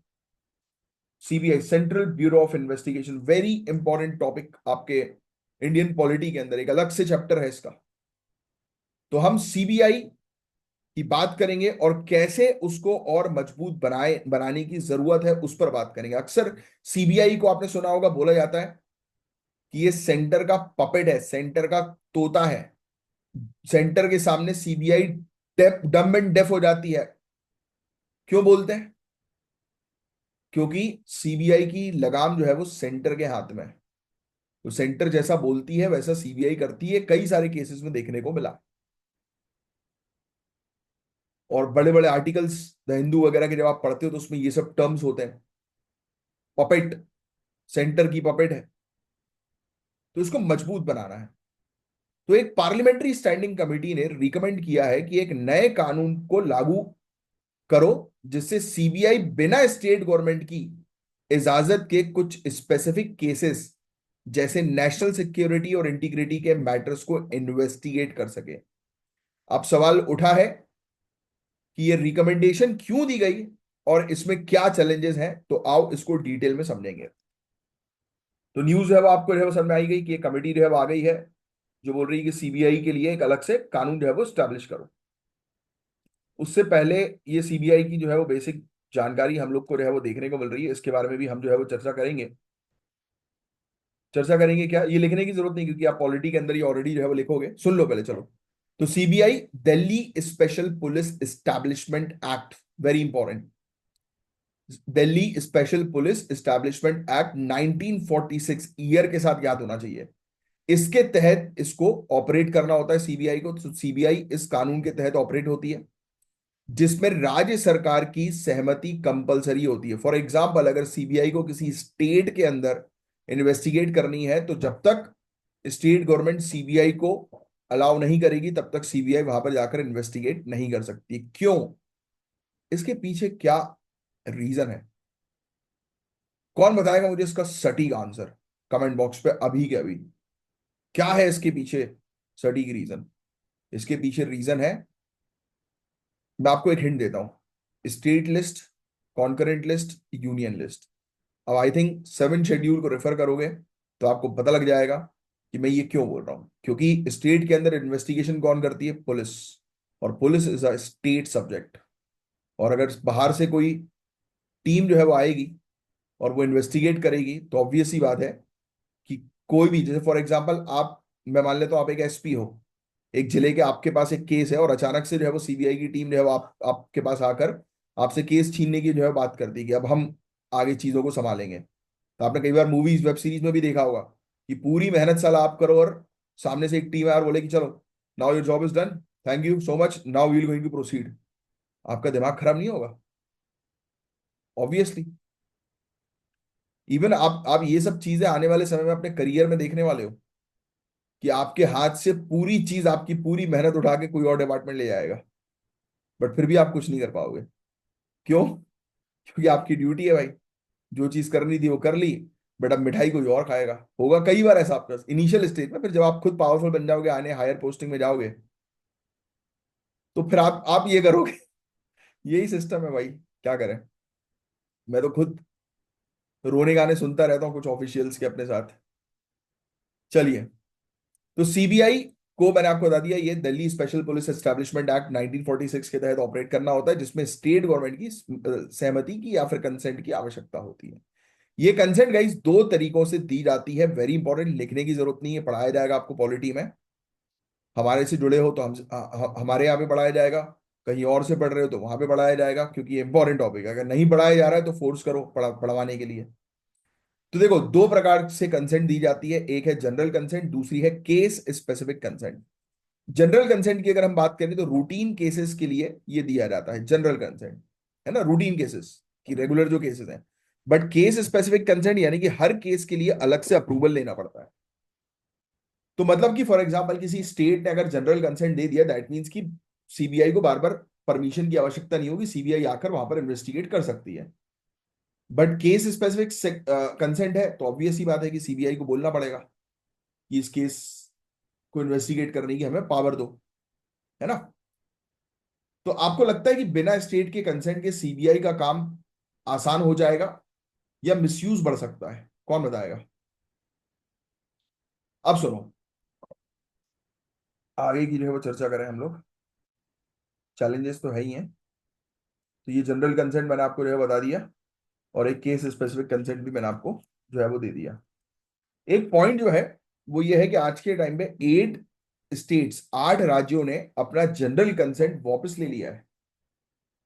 Speaker 1: CBI, central bureau of investigation, very important topic आपके इंडियन पॉलिटी के अंदर, एक अलग से चैप्टर है इसका। तो हम सीबीआई की बात करेंगे और कैसे उसको और मजबूत बनाने की जरूरत है उस पर बात करेंगे। अक्सर सीबीआई को आपने सुना होगा, बोला जाता है कि ये सेंटर का पपेट है, सेंटर का तोता है। सेंटर के सामने सीबीआई डम एंड डेफ हो जाती है। क्यों बोलते हैं? क्योंकि सीबीआई की लगाम जो है वो सेंटर के हाथ में है। तो सेंटर जैसा बोलती है वैसा सीबीआई करती है, कई सारे केसेस में देखने को मिला। और बड़े बड़े आर्टिकल्स द हिंदू वगैरह के जब आप पढ़ते हो तो उसमें ये सब टर्म्स होते हैं। पपेट, सेंटर की पपेट है, तो इसको मजबूत बनाना है। तो एक पार्लियामेंट्री स्टैंडिंग कमेटी ने रिकमेंड किया है कि एक नए कानून को लागू करो जिससे सीबीआई बिना स्टेट गवर्नमेंट की इजाजत के कुछ स्पेसिफिक केसेस जैसे नेशनल सिक्योरिटी और इंटीग्रिटी के मैटर्स को इन्वेस्टिगेट कर सके। अब सवाल उठा है कि ये रिकमेंडेशन क्यों दी गई और इसमें क्या चैलेंजेस हैं, तो आओ इसको डिटेल में समझेंगे। तो न्यूज है वो आपको जो है वो समझ में आई गई कि एक कमेटी जो है वो आ गई है जो बोल रही है कि सीबीआई के लिए एक अलग से कानून जो है वो स्टैब्लिश करो। उससे पहले ये सीबीआई की जो है वो बेसिक जानकारी हम लोग को जो है वो देखने को मिल रही है, इसके बारे में भी हम जो है वो चर्चा करेंगे। चर्चा करेंगे क्या, ये लिखने की जरूरत नहीं क्योंकि आप पॉलिटी के अंदर ही ऑलरेडी जो है वो लिखोगे, सुन लो पहले चलो। तो CBI, Delhi special police establishment act, very important. Delhi special police establishment act 1946 year के साथ याद होना चाहिए। इसके तहत इसको ऑपरेट करना होता है सीबीआई को। तो सीबीआई इस कानून के तहत ऑपरेट होती है जिसमें राज्य सरकार की सहमति कंपलसरी होती है। फॉर एग्जाम्पल, अगर सीबीआई को किसी स्टेट के अंदर इन्वेस्टिगेट करनी है तो जब तक स्टेट गवर्नमेंट सीबीआई को अलाउ नहीं करेगी तब तक सीबीआई वहां पर जाकर इन्वेस्टिगेट नहीं कर सकती। क्यों? इसके पीछे क्या रीजन है? कौन बताएगा मुझे इसका सटीक आंसर कमेंट बॉक्स पे अभी के अभी। क्या है इसके पीछे सटीक रीजन? इसके पीछे रीजन है, मैं आपको एक हिंट देता हूं, state list, concurrent list, union list. अब आई थिंक 7 शेड्यूल को रेफर करोगे तो आपको पता लग जाएगा कि मैं ये क्यों बोल रहा हूं। क्योंकि स्टेट के अंदर इन्वेस्टिगेशन कौन करती है? पुलिस। और police is a state subject. और अगर बाहर से कोई टीम जो है वो आएगी और वो इन्वेस्टिगेट करेगी तो ऑब्वियस सी बात है कि कोई भी, जैसे फॉर एग्जांपल आप, मैं मान लेता हूं आप एक एसपी हो, एक जिले के आपके पास एक केस है और अचानक से जो है वो सीबीआई की टीम जो है वो आपके पास आकर आपसे केस छीनने की जो है बात करती है कि अब हम आगे चीजों को संभालेंगे। तो आपने कई बार मूवीज वेब सीरीज में भी देखा होगा कि पूरी मेहनत साला आप करो और सामने से एक टीम आए और बोले कि चलो now your job is done, thank you so much, now we will going to proceed. आपका दिमाग खराब नहीं होगा? ऑब्वियसली। इवन आप ये सब चीजें आने वाले समय में अपने करियर में देखने वाले हो कि आपके हाथ से पूरी चीज, आपकी पूरी मेहनत उठा के कोई और डिपार्टमेंट ले जाएगा, बट फिर भी आप कुछ नहीं कर पाओगे। क्यों? क्योंकि आपकी ड्यूटी है भाई, जो चीज करनी थी वो कर ली, बट अब मिठाई कोई और खाएगा। होगा कई बार ऐसा आपका इनिशियल स्टेज में, फिर जब आप खुद पावरफुल बन जाओगे, आने हायर पोस्टिंग में जाओगे, तो फिर आप ये करोगे। यही सिस्टम है भाई, क्या करें। मैं तो खुद रोने गाने सुनता रहता हूँ कुछ ऑफिशियल्स के अपने साथ। चलिए, तो सीबीआई को मैंने आपको बता दिया, ये Delhi special police establishment act 1946 के तहत ऑपरेट करना होता है जिसमें स्टेट गवर्नमेंट की सहमति की या फिर कंसेंट की आवश्यकता होती है। ये कंसेंट गाइस दो तरीकों से दी जाती है, वेरी इंपॉर्टेंट, लिखने की जरूरत नहीं है, पढ़ाया जाएगा आपको पॉलिटी में। हमारे से जुड़े हो तो हमारे यहाँ पे पढ़ाया जाएगा, कहीं और से पढ़ रहे हो तो वहां पे पढ़ाया जाएगा, क्योंकि ये इंपॉर्टेंट टॉपिक है। अगर नहीं पढ़ाया जा रहा है तो फोर्स करो पढ़वाने के लिए। तो देखो, दो प्रकार से कंसेंट दी जाती है, एक है जनरल कंसेंट, दूसरी है case specific consent. General consent की अगर हम बात करें तो रूटीन केसेस के लिए ये दिया जाता है जनरल कंसेंट, है ना, रूटीन केसेस की रेगुलर जो केसेस हैं। बट केस स्पेसिफिक कंसेंट यानी कि हर केस के लिए अलग से अप्रूवल लेना पड़ता है। तो मतलब कि फॉर एग्जांपल किसी स्टेट ने अगर जनरल कंसेंट दे दिया, दैट मीन्स कि सीबीआई को बार बार परमिशन की आवश्यकता नहीं होगी, सीबीआई आकर वहां पर इन्वेस्टिगेट कर सकती है। बट केस स्पेसिफिक कंसेंट है तो ऑब्वियस ही बात है कि सीबीआई को बोलना पड़ेगा कि इस केस को इन्वेस्टिगेट करने की हमें पावर दो, है ना। तो आपको लगता है कि बिना स्टेट के कंसेंट के सीबीआई का काम आसान हो जाएगा या मिसयूज बढ़ सकता है? कौन बताएगा? अब सुनो, आगे की जो है वो चर्चा करें हम लोग। चैलेंजेस तो है ही हैं। तो ये जनरल कंसेंट मैंने आपको जो है बता दिया, और एक केस स्पेसिफिक कंसेंट भी मैंने आपको जो है वो दे दिया। एक पॉइंट जो है वो ये है कि आज के टाइम में 8 स्टेट्स, 8 राज्यों ने अपना जनरल कंसेंट वापस ले लिया है,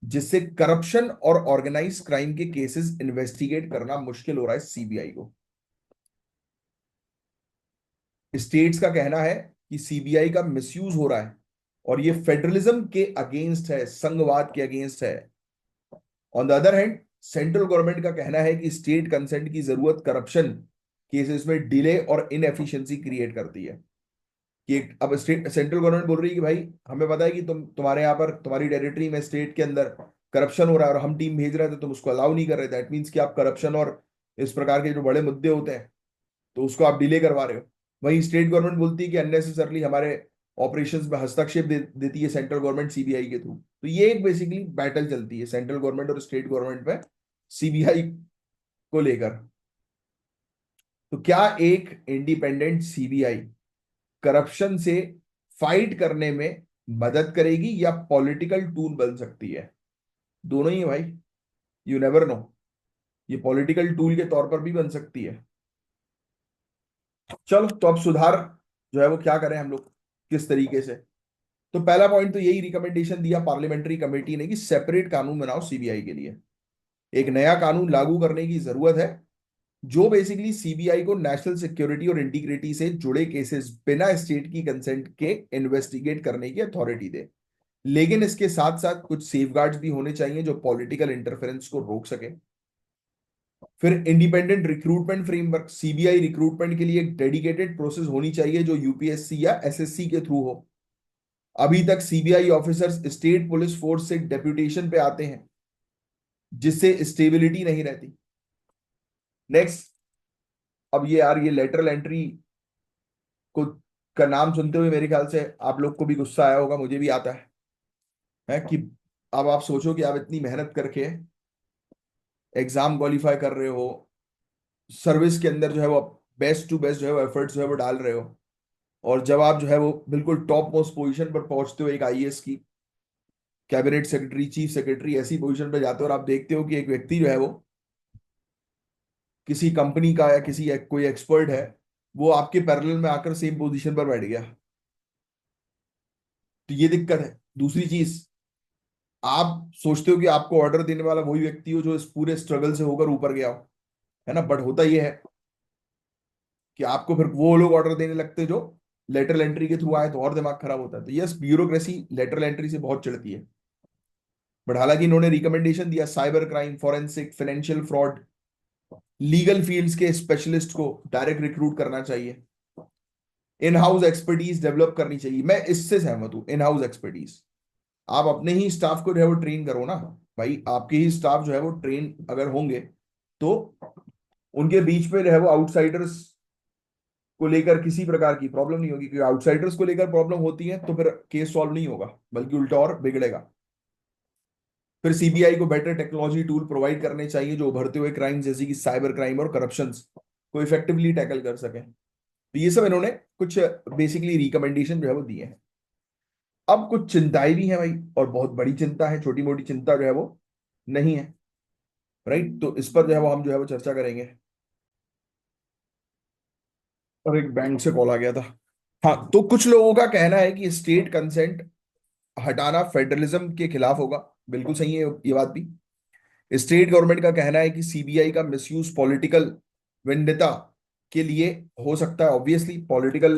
Speaker 1: जिससे करप्शन और ऑर्गेनाइज क्राइम के केसेस इन्वेस्टिगेट करना मुश्किल हो रहा है सीबीआई को। स्टेट्स का कहना है कि सीबीआई का मिसयूज हो रहा है, और ये फेडरलिज्म के अगेंस्ट है, संघवाद के अगेंस्ट है। On the other hand, central government का कहना है कि स्टेट कंसेंट की जरूरत करप्शन केसेस में डिले और इनएफिशिएंसी क्रिएट करती है। कि अब स्टेट सेंट्रल गवर्नमेंट बोल रही है कि भाई हमें पता है कि तुम्हारे यहाँ पर, तुम्हारी टेरिटरी में, स्टेट के अंदर करप्शन हो रहा है और हम टीम भेज रहे थे, तुम उसको अलाउ नहीं कर रहे। दैट मीन्स कि आप करप्शन और इस प्रकार के जो बड़े मुद्दे होते हैं तो उसको आप डिले करवा रहे हो। वहीं स्टेट गवर्नमेंट बोलती है कि अननेसेसरली हमारे ऑपरेशंस में हस्तक्षेप देती है सेंट्रल गवर्नमेंट सीबीआई के थ्रू। तो ये एक बेसिकली बैटल चलती है सेंट्रल गवर्नमेंट और स्टेट गवर्नमेंट में सीबीआई को लेकर। तो क्या एक इंडिपेंडेंट सीबीआई करप्शन से फाइट करने में मदद करेगी या पॉलिटिकल टूल बन सकती है? दोनों ही है भाई, यू नेवर नो। ये पॉलिटिकल टूल के तौर पर भी बन सकती है। चलो, तो अब सुधार जो है वो क्या करें हम लोग, किस तरीके से? तो पहला पॉइंट तो यही रिकमेंडेशन दिया पार्लियामेंट्री कमेटी ने कि सेपरेट कानून बनाओ सीबीआई के लिए। एक नया कानून लागू करने की जरूरत है जो बेसिकली सीबीआई को नेशनल सिक्योरिटी और इंटीग्रिटी से जुड़े केसेस बिना स्टेट की कंसेंट के इन्वेस्टिगेट करने की अथॉरिटी दे। लेकिन इसके साथ साथ कुछ सेफगार्ड्स भी होने चाहिए जो पॉलिटिकल इंटरफेरेंस को रोक सके। फिर independent recruitment framework, CBI recruitment के लिए एक डेडिकेटेड प्रोसेस होनी चाहिए जो यूपीएससी या एसएससी के थ्रू हो। अभी तक CBI officers state police force से डेप्यूटेशन पे आते हैं, जिससे स्टेबिलिटी नहीं रहती। नेक्स्ट, अब ये यार, ये लेटरल एंट्री को का नाम सुनते हुए मेरे ख्याल से आप लोग को भी गुस्सा आया होगा, मुझे भी आता है कि अब आप सोचो कि आप इतनी मेहनत करके एग्जाम क्वालिफाई कर रहे हो, सर्विस के अंदर जो है वो बेस्ट टू बेस्ट जो है वो एफर्ट्स जो है वो डाल रहे हो, और जब आप जो है वो बिल्कुल टॉप मोस्ट पोजीशन पर पहुंचते हो, एक आईएएस की, कैबिनेट सेक्रेटरी, चीफ सेक्रेटरी, ऐसी पोजीशन पर जाते हो, और आप देखते हो कि एक व्यक्ति जो है वो किसी कंपनी का या किसी कोई एक्सपर्ट है, वो आपके पैरेलल में आकर सेम पोजीशन पर बैठ गया, तो ये दिक्कत है। दूसरी चीज, आप सोचते हो कि आपको ऑर्डर देने वाला वही व्यक्ति हो जो इस पूरे स्ट्रगल से होकर ऊपर गया हो, है ना। बट होता यह है कि आपको फिर वो लोग ऑर्डर देने लगते हैं जो लेटरल एंट्री के थ्रू आए, तो और दिमाग खराब होता है। तो यस, ब्यूरोक्रेसी लेटरल एंट्री से बहुत चिढ़ती है। बट हालांकि इन्होंने रिकमेंडेशन दिया, cyber crime, forensic, financial fraud, legal fields के स्पेशलिस्ट को डायरेक्ट रिक्रूट करना चाहिए। इन हाउस एक्सपर्टीज डेवलप करनी चाहिए। मैं इससे सहमत हूं, इन हाउस एक्सपर्टीज। आप अपने ही स्टाफ को जो है वो ट्रेन करो ना भाई। आपके ही स्टाफ जो है वो ट्रेन अगर होंगे तो उनके बीच में जो है वो आउटसाइडर्स को लेकर किसी प्रकार की प्रॉब्लम नहीं होगी, क्योंकि आउटसाइडर्स को लेकर प्रॉब्लम होती है तो फिर केस सॉल्व नहीं होगा, बल्कि उल्टा और बिगड़ेगा। फिर सीबीआई को बेटर टेक्नोलॉजी टूल प्रोवाइड करने चाहिए जो उभरते हुए क्राइम जैसे कि साइबर क्राइम और करप्शन को इफेक्टिवली टैकल कर सके। तो ये सब इन्होंने कुछ बेसिकली रिकमेंडेशन जो है वो दिए हैं। अब कुछ चिंताएं भी हैं भाई, और बहुत बड़ी चिंता है, छोटी मोटी चिंता जो है वो नहीं है। राइट, तो इस पर जो है वो हम जो है वो चर्चा करेंगे। और एक बैंक से कॉल आ गया था। हाँ, तो कुछ लोगों का कहना है कि स्टेट कंसेंट हटाना फेडरलिज्म के खिलाफ होगा। बिल्कुल सही है ये बात भी। स्टेट गवर्नमेंट का कहना है कि सीबीआई का मिसयूज पॉलिटिकल वेंडेटा के लिए हो सकता है। ऑब्वियसली पॉलिटिकल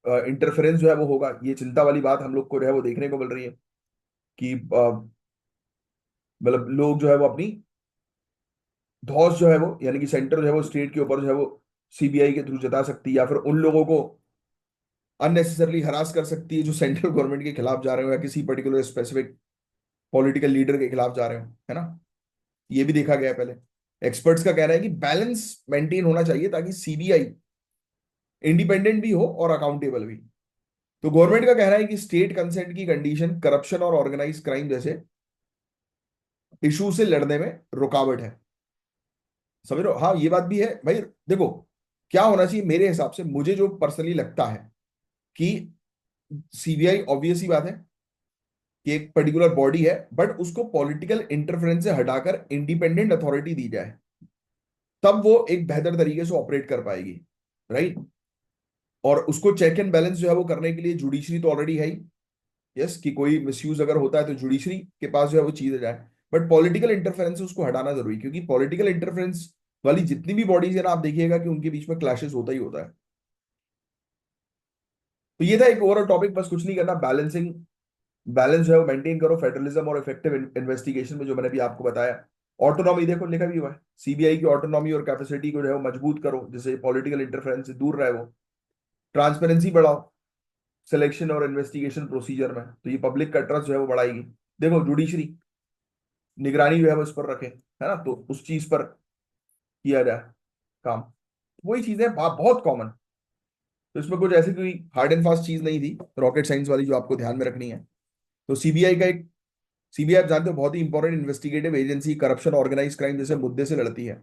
Speaker 1: इंटरफेरेंस जो है वो होगा। ये चिंता वाली बात हम लोग को जो है वो देखने को मिल रही है कि मतलब लोग जो है वो अपनी धौस जो है वो, यानी कि सेंटर जो है वो स्टेट के ऊपर जो है वो सीबीआई के थ्रू जता सकती है, या फिर उन लोगों को अननेसेसरली हरास कर सकती है जो सेंट्रल गवर्नमेंट के खिलाफ जा रहे हो या किसी पर्टिकुलर स्पेसिफिक पॉलिटिकल लीडर के खिलाफ जा रहे हो, है ना। ये भी देखा गया है पहले। एक्सपर्ट्स का कहना है कि बैलेंस मेंटेन होना चाहिए ताकि सीबीआई इंडिपेंडेंट भी हो और अकाउंटेबल भी। तो गवर्नमेंट का कहना है कि स्टेट कंसेंट की कंडीशन करप्शन और ऑर्गेनाइज क्राइम जैसे इशू से लड़ने में रुकावट है। समझ रहे हो? हाँ, ये बात भी है भाई। देखो, क्या होना चाहिए मेरे हिसाब से, मुझे जो पर्सनली लगता है कि सीबीआई ऑब्वियस ही बात है कि एक पर्टिकुलर बॉडी है, बट उसको पॉलिटिकल इंटरफेरेंस से हटाकर इंडिपेंडेंट अथॉरिटी दी जाए, तब वो एक बेहतर तरीके से ऑपरेट कर पाएगी। राइट। और उसको चेक एंड बैलेंस जो है वो करने के लिए जुडिशरी तो ऑलरेडी है ही। यस, कि कोई मिसयूज अगर होता है तो जुडिशरी के पास जो है वो चीज जाए। बट पॉलिटिकल इंटरफेरेंस से उसको हटाना जरूरी, क्योंकि पॉलिटिकल इंटरफेरेंस वाली जितनी भी बॉडीज है ना, आप देखिएगा कि उनके बीच में क्लैशेस होता ही होता है। तो ये था एक ओवरऑल टॉपिक, बस कुछ नहीं करना, बैलेंसिंग, बैलेंस जो है वो मेंटेन करो फेडरलिज्म और इफेक्टिव इन्वेस्टिगेशन में, जो मैंने भी आपको बताया। ऑटोनॉमी देखो लिखा भी हुआ है, सीबीआई की ऑटोनॉमी और कैपेसिटी को जो है वो मजबूत करो, जिससे पॉलिटिकल इंटरफेरेंस से दूर रहे वो। ट्रांसपेरेंसी बढ़ाओ सिलेक्शन और इन्वेस्टिगेशन प्रोसीजर में, तो ये पब्लिक का ट्रस्ट जो है वो बढ़ाएगी। देखो, जुडिशरी निगरानी जो है वो इस पर रखे, है ना, तो उस चीज पर किया जाए काम। वही चीजें बहुत कॉमन। तो इसमें कुछ ऐसी कोई हार्ड एंड फास्ट चीज नहीं थी रॉकेट साइंस वाली जो आपको ध्यान में रखनी है। तो सीबीआई का एक, सीबीआई आप जानते हो बहुत ही important investigative agency, corruption organise crime जैसे मुद्दे से लड़ती है।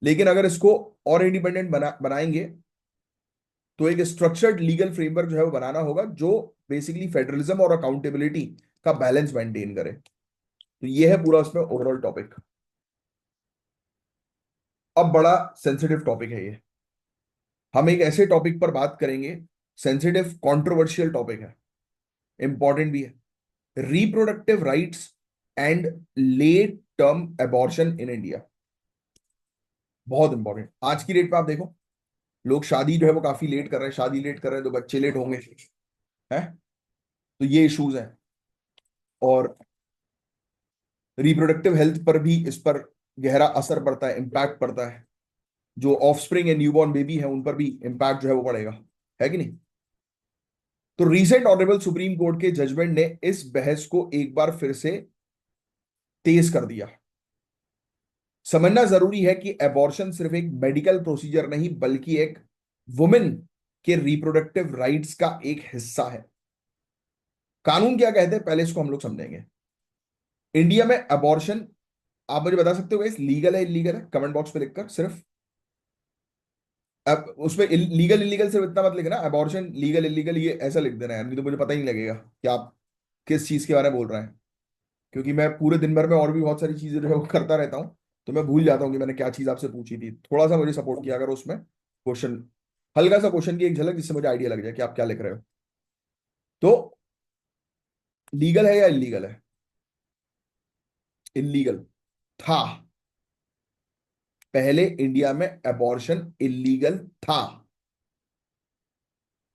Speaker 1: लेकिन अगर इसको और इंडिपेंडेंट बनाएंगे, तो एक स्ट्रक्चर्ड लीगल फ्रेमवर्क जो है वो बनाना होगा, जो बेसिकली फेडरलिज्म और अकाउंटेबिलिटी का बैलेंस मेंटेन करे। तो ये है पूरा उसमें ओवरऑल टॉपिक। अब बड़ा सेंसिटिव टॉपिक है ये, हम एक ऐसे टॉपिक पर बात करेंगे, सेंसिटिव कंट्रोवर्शियल टॉपिक है, इंपॉर्टेंट भी है, reproductive rights and let term abortion in India. बहुत इंपॉर्टेंट आज की डेट पे। आप देखो, लोग शादी जो है वो काफी लेट कर रहे हैं, शादी लेट कर रहे हैं तो बच्चे लेट होंगे, हैं? तो ये इश्यूज हैं। और रिप्रोडक्टिव हेल्थ पर भी इस पर गहरा असर पड़ता है, इंपैक्ट पड़ता है। जो ऑफस्प्रिंग है, न्यूबॉर्न बेबी है, उन पर भी इंपैक्ट जो है वो पड़ेगा, है कि नहीं? तो रीसेंट ऑनरेबल सुप्रीम कोर्ट के जजमेंट ने इस बहस को एक बार फिर से तेज कर दिया। समझना जरूरी है कि एबॉर्शन सिर्फ एक मेडिकल प्रोसीजर नहीं, बल्कि एक वुमेन के रिप्रोडक्टिव राइट्स का एक हिस्सा है। कानून क्या कहते हैं, पहले इसको हम लोग समझेंगे। इंडिया में एबॉर्शन, आप मुझे बता सकते हो गाइस, लीगल है इलीगल है? कमेंट बॉक्स पे लिखकर सिर्फ। अब उसमें लीगल इलीगल सिर्फ इतना मत लिखना, एबॉर्शन लीगल इलीगल ये ऐसा लिख देना यार, नहीं तो मुझे पता ही नहीं लगेगा कि आप किस चीज के बारे में बोल रहे हैं। क्योंकि मैं पूरे दिन भर में और भी बहुत सारी चीजें जो है वो करता रहता हूँ, तो मैं भूल जाता हूँ कि मैंने क्या चीज आपसे पूछी थी। थोड़ा सा मुझे सपोर्ट किया अगर उसमें क्वेश्चन, हल्का सा क्वेश्चन की एक झलक, जिससे मुझे आइडिया लग जाए कि आप क्या लिख रहे हो। तो लीगल है या इलीगल है? इलीगल था। पहले इंडिया में एबॉर्शन इलीगल था।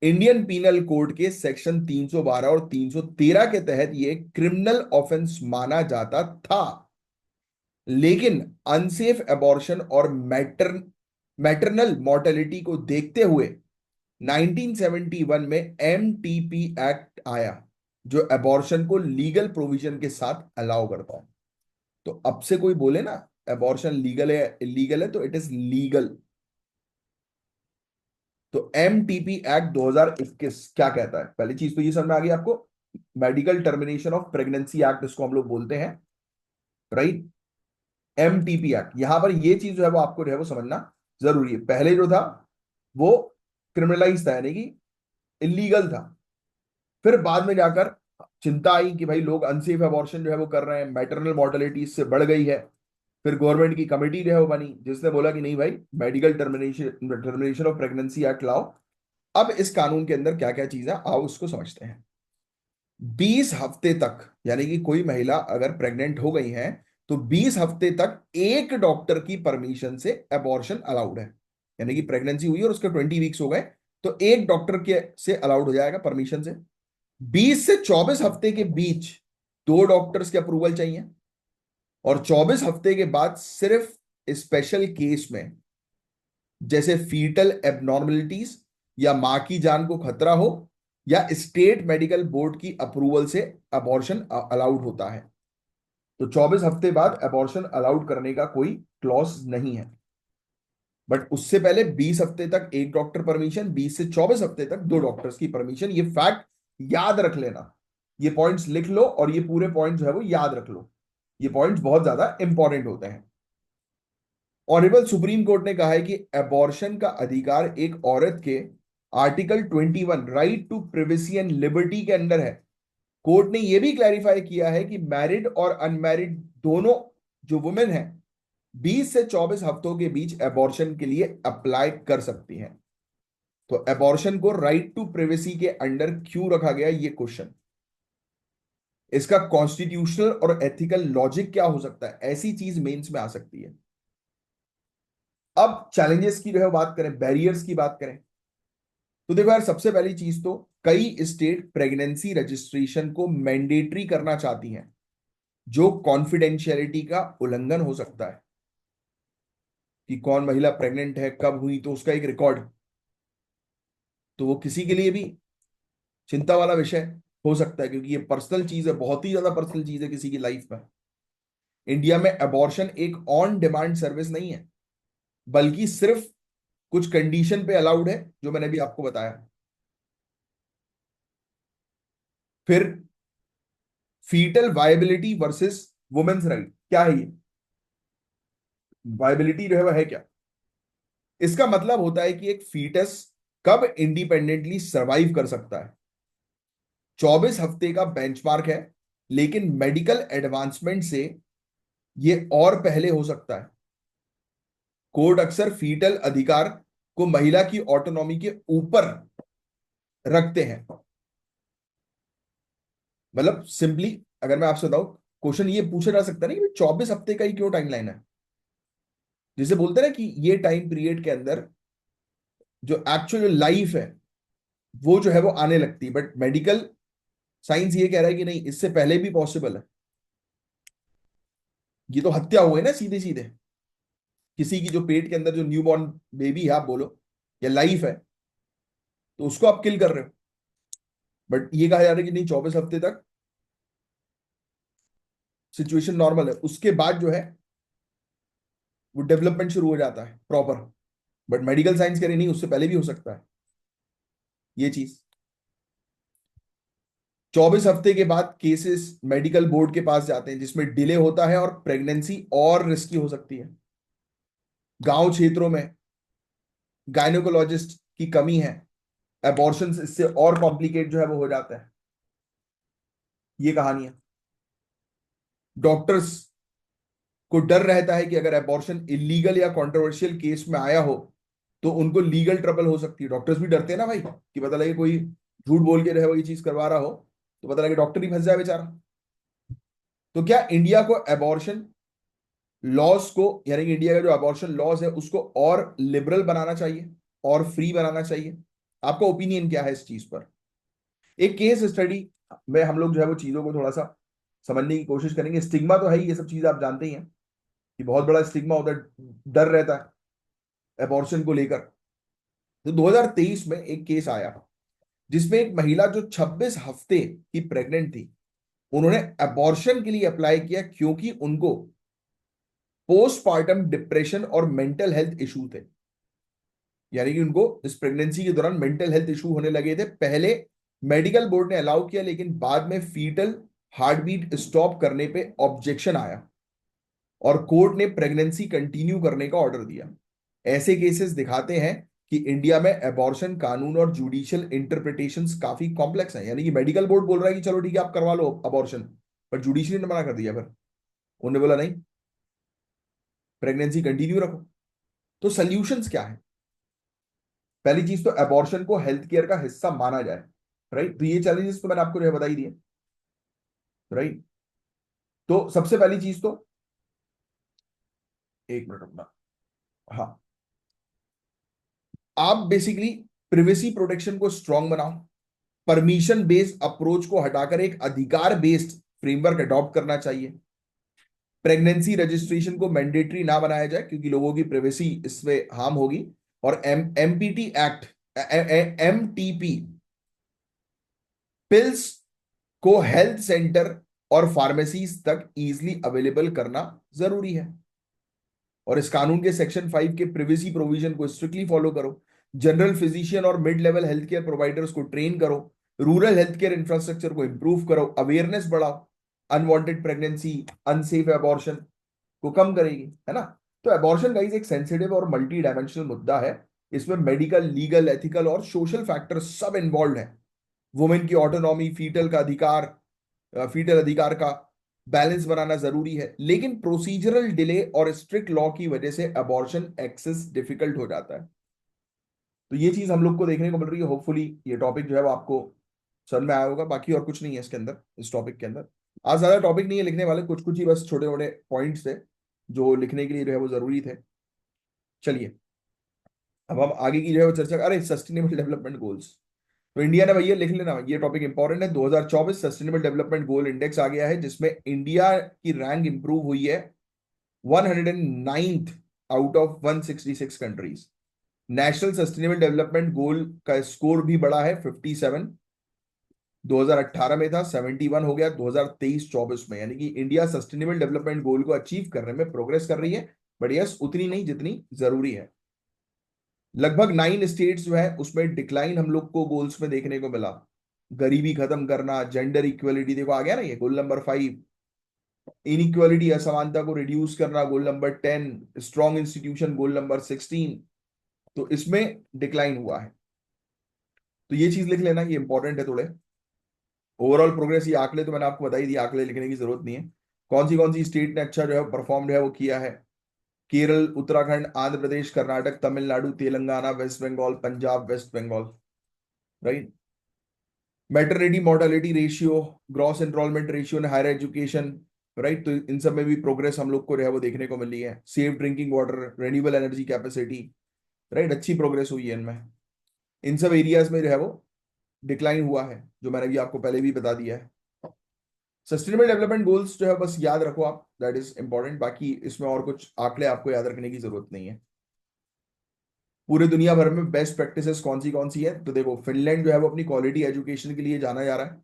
Speaker 1: इंडियन पीनल कोड के सेक्शन 312 और 313 के तहत यह क्रिमिनल ऑफेंस माना जाता था। लेकिन अनसेफ एबॉर्शन और मैटरनल मॉर्टेलिटी को देखते हुए 1971 में एमटीपी एक्ट आया, जो एबॉर्शन को लीगल प्रोविजन के साथ अलाउ करता है। तो अब से कोई बोले ना एबॉर्शन लीगल है इलीगल है, तो इट इज लीगल। तो एमटीपी एक्ट 2021 क्या कहता है, पहली चीज तो ये समझ में आ गई आपको। Medical termination of pregnancy act इसको हम लोग बोलते हैं, राइट? एमटीपी एक्ट, यहां पर ये चीज जो है वो आपको जो है वो समझना जरूरी है। पहले जो था वो क्रिमिनलाइज था, यानी कि इलीगल था। फिर बाद में जाकर चिंता आई कि भाई लोग अनसेफ अबॉर्शन जो है वो कर रहे हैं, मैटरनल मॉर्टेलिटी इससे बढ़ गई है। फिर गवर्नमेंट की कमेटी जो है वो बनी, जिसने बोला कि नहीं भाई, medical termination termination of pregnancy act लाओ। अब इस कानून के अंदर क्या क्या चीज है, आओ उसको समझते हैं। 20 हफ्ते तक, यानी कि कोई महिला अगर प्रेग्नेंट हो गई है, तो 20 हफ्ते तक एक डॉक्टर की परमिशन से अबॉर्शन अलाउड है। यानी कि प्रेगनेंसी हुई और उसके 20 वीक्स हो गए, तो एक डॉक्टर के से अलाउड हो जाएगा परमिशन से। 20 से 24 हफ्ते के बीच 2 डॉक्टर्स के अप्रूवल चाहिए, और 24 हफ्ते के बाद सिर्फ स्पेशल केस में, जैसे फीटल एबनॉर्मलिटीज या मां की जान को खतरा हो, या स्टेट मेडिकल बोर्ड की अप्रूवल से अबॉर्शन अलाउड होता है। तो 24 हफ्ते बाद अबॉर्शन अलाउड करने का कोई क्लॉज नहीं है। बट उससे पहले 20 हफ्ते तक एक डॉक्टर परमिशन, 20 से 24 हफ्ते तक दो डॉक्टर्स की परमिशन। ये फैक्ट याद रख लेना, ये पॉइंट्स लिख लो और ये पूरे पॉइंट जो है वो याद रख लो, ये पॉइंट्स बहुत ज्यादा इंपॉर्टेंट होते हैं। ऑनरेबल सुप्रीम कोर्ट ने कहा है कि एबॉर्शन का अधिकार एक औरत के article 21 right to privacy and liberty के अंदर है। कोर्ट ने यह भी क्लैरिफाई किया है कि मैरिड और अनमैरिड दोनों जो वुमेन है 20 से 24 हफ्तों के बीच एबॉर्शन के लिए अप्लाई कर सकती हैं। तो एबॉर्शन को राइट टू प्रिवेसी के अंडर क्यों रखा गया, ये क्वेश्चन, इसका कॉन्स्टिट्यूशनल और एथिकल लॉजिक क्या हो सकता है, ऐसी चीज मेंस में आ सकती है। अब चैलेंजेस की जो है बात करें, बैरियर्स की बात करें, तो देखो यार, सबसे पहली चीज तो कई स्टेट प्रेगनेंसी रजिस्ट्रेशन को मैंडेटरी करना चाहती हैं, जो कॉन्फिडेंशियलिटी का उल्लंघन हो सकता है कि कौन महिला प्रेग्नेंट है, कब हुई, तो उसका एक रिकॉर्ड, तो वो किसी के लिए भी चिंता वाला विषय हो सकता है, क्योंकि ये पर्सनल चीज है, बहुत ही ज्यादा पर्सनल चीज है किसी की लाइफ में। इंडिया में अबॉर्शन एक ऑन डिमांड सर्विस नहीं है, बल्कि सिर्फ कुछ कंडीशन पे अलाउड है, जो मैंने भी आपको बताया। फिर foetal viability versus women's right, क्या है ये वायबिलिटी जो है वह है क्या? इसका मतलब होता है कि एक फीटस कब इंडिपेंडेंटली सरवाइव कर सकता है। 24 हफ्ते का बेंचमार्क है, लेकिन मेडिकल एडवांसमेंट से ये और पहले हो सकता है। कोर्ट अक्सर फीटल अधिकार को महिला की ऑटोनॉमी के ऊपर रखते हैं। मतलब सिंपली अगर मैं आपसे बताऊं, क्वेश्चन ये पूछा जा सकता है ना कि 24 हफ्ते का ही क्यों टाइमलाइन है, जिसे बोलते हैं ना कि ये टाइम पीरियड के अंदर जो एक्चुअल लाइफ है वो जो है वो आने लगती है, बट मेडिकल साइंस ये कह रहा है कि नहीं, इससे पहले भी पॉसिबल है। ये तो हत्या हुई है ना सीधे सीधे, किसी की जो पेट के अंदर जो न्यूबॉर्न बेबी है आप बोलो, या लाइफ है, तो उसको आप किल कर रहे हो। बट ये कहा जा रहा है कि नहीं, 24 हफ्ते तक सिचुएशन नॉर्मल है, उसके बाद जो है वो डेवलपमेंट शुरू हो जाता है प्रॉपर। बट मेडिकल साइंस कह रही नहीं, उससे पहले भी हो सकता है ये चीज। 24 हफ्ते के बाद केसेस मेडिकल बोर्ड के पास जाते हैं, जिसमें डिले होता है और प्रेगनेंसी और रिस्की हो सकती है। गांव क्षेत्रों में गायनोकोलॉजिस्ट की कमी है, एबॉर्शन इससे और कॉम्प्लिकेट जो है वो हो जाता है। ये कहानी है। डॉक्टर्स को डर रहता है कि अगर एबॉर्शन इलीगल या कंट्रोवर्शियल केस में आया हो तो उनको लीगल ट्रबल हो सकती है। डॉक्टर्स भी डरते हैं ना भाई, कि पता लगे कोई झूठ बोल के रहे वो ये चीज करवा रहा हो, तो पता लगे डॉक्टर ही फंस जाए बेचारा। तो क्या इंडिया को एबॉर्शन लॉज को, यानी कि इंडिया का जो अबॉर्शन लॉज है उसको और लिबरल बनाना चाहिए और फ्री बनाना चाहिए? आपका ओपिनियन क्या है इस चीज पर? एक केस स्टडी में हम लोग जो है वो चीजों को थोड़ा सा समझने की कोशिश करेंगे। स्टिग्मा तो है ही, ये सब चीजें आप जानते ही हैं कि बहुत बड़ा स्टिग्मा होता है, डर रहता है एबॉर्शन को लेकर। तो 2023 में एक केस आया जिसमें एक महिला जो 26 हफ्ते की प्रेग्नेंट थी, उन्होंने एबॉर्शन के लिए अप्लाई किया क्योंकि उनको पोस्टपार्टम डिप्रेशन और मेंटल हेल्थ इशू थे। यानी कि उनको इस प्रेगनेंसी के दौरान मेंटल हेल्थ इशू होने लगे थे। पहले मेडिकल बोर्ड ने अलाउ किया, लेकिन बाद में फीटल हार्ट बीट स्टॉप करने पे ऑब्जेक्शन आया और कोर्ट ने प्रेगनेंसी कंटिन्यू करने का ऑर्डर दिया। ऐसे केसेस दिखाते हैं कि इंडिया में एबॉर्शन कानून और जुडिशियल इंटरप्रिटेशंस काफी कॉम्प्लेक्स हैं। यानी कि मेडिकल बोर्ड बोल रहा है कि चलो ठीक है आप करवा लो अबॉर्शन, पर जुडिशियली ने मना कर दिया। फिर उन्होंने बोला नहीं, प्रेगनेंसी कंटिन्यू रखो। तो सॉल्यूशंस क्या है? पहली चीज तो एबॉर्शन को हेल्थ केयर का हिस्सा माना जाए, राइट? तो ये चैलेंजेस तो मैंने आपको जो है बता ही दिए, राइट? तो सबसे पहली चीज तो, एक मिनट अपना, हाँ, आप बेसिकली प्रिवेसी प्रोटेक्शन को स्ट्रांग बनाओ, परमिशन बेस्ड अप्रोच को हटाकर एक अधिकार बेस्ड फ्रेमवर्क अडॉप्ट करना चाहिए। प्रेगनेंसी रजिस्ट्रेशन को मैंडेटरी ना बनाया जाए क्योंकि लोगों की प्राइवेसी इसमें हार्म होगी। और एमपीटी एक्ट, एमटीपी पिल्स को हेल्थ सेंटर और फार्मेसीज तक इजीली अवेलेबल करना जरूरी है। और इस कानून के सेक्शन 5 के प्रिवेसी प्रोविजन को स्ट्रिक्टली फॉलो करो। जनरल फिजिशियन और mid level health care providers को ट्रेन करो। रूरल हेल्थ केयर इंफ्रास्ट्रक्चर को इंप्रूव करो, अवेयरनेस बढ़ाओ। अनवांटेड प्रेगनेंसी, अनसेफ अबॉर्शन को कम करेगी, है ना। तो अबॉर्शन गाइस एक सेंसिटिव और मल्टी डायमेंशनल मुद्दा है। इसमें मेडिकल, लीगल, एथिकल और सोशल फैक्टर सब इन्वॉल्व है। वुमेन की ऑटोनॉमी, फीटल अधिकार का बैलेंस बनाना जरूरी है, लेकिन प्रोसीजरल डिले और स्ट्रिक्ट लॉ की वजह से अबॉर्शन एक्सेस डिफिकल्ट हो जाता है। तो ये चीज हम लोग को देखने को मिल रही है। होपफुली ये टॉपिक जो है वो आपको समझ में आया होगा। बाकी और कुछ नहीं है इसके अंदर, इस टॉपिक के अंदर आज ज्यादा टॉपिक नहीं है लिखने वाले, कुछ कुछ ही बस छोटे छोटे पॉइंट्स थे जो लिखने के लिए जो है वो जरूरी थे। चलिए अब हम आगे की जो है वो चर्चा, अरे सस्टेनेबल डेवलपमेंट गोल्स। तो इंडिया ने, भैया लिख लेना, ये टॉपिक इंपॉर्टेंट है। 2024 सस्टेनेबल डेवलपमेंट गोल इंडेक्स आ गया है, जिसमें इंडिया की रैंक इंप्रूव हुई है 109th out of 166 countries. National sustainable development goal का स्कोर भी बढ़ा है 57। 2018 में था 71 हो गया 2023-24 में, यानी कि इंडिया सस्टेनेबल डेवलपमेंट गोल को अचीव करने में प्रोग्रेस कर रही है, बट यस उतनी नहीं जितनी जरूरी है। लगभग 9 स्टेट्स जो है उसमें डिक्लाइन हम लोग को गोल्स में देखने को मिला। गरीबी खत्म करना, जेंडर इक्वलिटी, देखो आ गया ना ये गोल नंबर 5। इनइक्वालिटी, असमानता को रिड्यूस करना, goal number 10। Strong institution, goal number 16। तो इसमें डिक्लाइन हुआ है, तो ये चीज लिख लेना, ये इंपॉर्टेंट है थोड़े। ओवरऑल प्रोग्रेस, ये आंकड़े तो मैंने आपको बता ही दिए, आंकड़े लिखने की जरूरत नहीं है। कौन सी स्टेट ने अच्छा जो है परफॉर्म है वो किया है। Kerala, Uttarakhand, Andhra Pradesh, Karnataka, Tamil Nadu, Telangana, West Bengal, Punjab, West Bengal, right. Maternity mortality ratio, gross enrolment ratio in higher education, right. तो इन सब में भी प्रोग्रेस हम लोग को जो है वो देखने को मिली है। Safe drinking water, renewable energy capacity, right, अच्छी प्रोग्रेस हुई है इनमें। इन सब एरियाज में जो है वो डिक्लाइन हुआ है, जो मैंने भी आपको पहले भी बता दिया है। सस्टेनेबल डेवलपमेंट गोल्स जो है बस याद रखो आप, दैट इज इंपॉर्टेंट। बाकी इसमें और कुछ आंकड़े आपको याद रखने की जरूरत नहीं है। पूरे दुनिया भर में बेस्ट प्रैक्टिसेस कौन सी है, तो देखो फिनलैंड जो है वो अपनी क्वालिटी एजुकेशन के लिए जाना जा रहा है,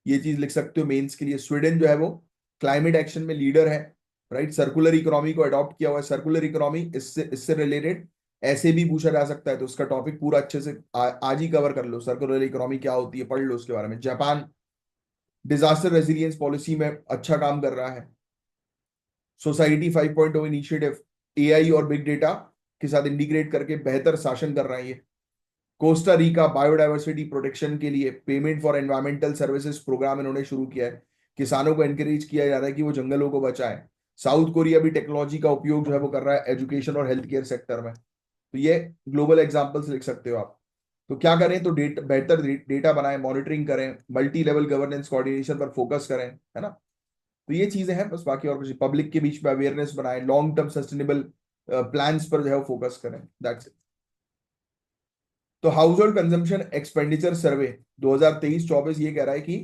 Speaker 1: ये चीज लिख सकते हो मेंस के लिए। स्वीडन जो है वो क्लाइमेट एक्शन में लीडर है, राइट। सर्कुलर इकोनॉमी को अडॉप्ट किया हुआ है। सर्कुलर इकोनॉमी इससे इससे रिलेटेड ऐसे भी पूछा जा सकता है, तो उसका टॉपिक पूरा अच्छे से आज ही कवर कर लो। सर्कुलर इकोनॉमी क्या होती है, पढ़ लो उसके बारे में। जापान डिजास्टर रेजिलियंस पॉलिसी में अच्छा काम कर रहा है। सोसाइटी 5.0 इनिशिएटिव एआई और बिग डेटा के साथ इंटीग्रेट करके बेहतर शासन कर रहा है ये। कोस्टा रिका बायोडायवर्सिटी प्रोटेक्शन के लिए payment for environmental services programme इन्होंने शुरू किया है। किसानों को एनकरेज किया जा रहा है कि वो जंगलों को बचाएं। साउथ कोरिया भी टेक्नोलॉजी का उपयोग जो है वो कर रहा है एजुकेशन और हेल्थ केयर सेक्टर में। तो ये ग्लोबल एग्जांपल्स लिख सकते हो आप। तो क्या करें, तो बेहतर डेटा बनाएं, मॉनिटरिंग करें, मल्टी लेवल गवर्नेंस कोऑर्डिनेशन पर फोकस करें, है ना। तो ये चीजें हैं बस, बाकी और कुछ। पब्लिक के बीच में अवेयरनेस बनाएं, लॉन्ग टर्म सस्टेनेबल प्लान्स पर जो है वो फोकस करें, दैट्स इट। तो हाउस होल्ड कंजम्पशन एक्सपेंडिचर सर्वे 2023-24 ये कह रहा है कि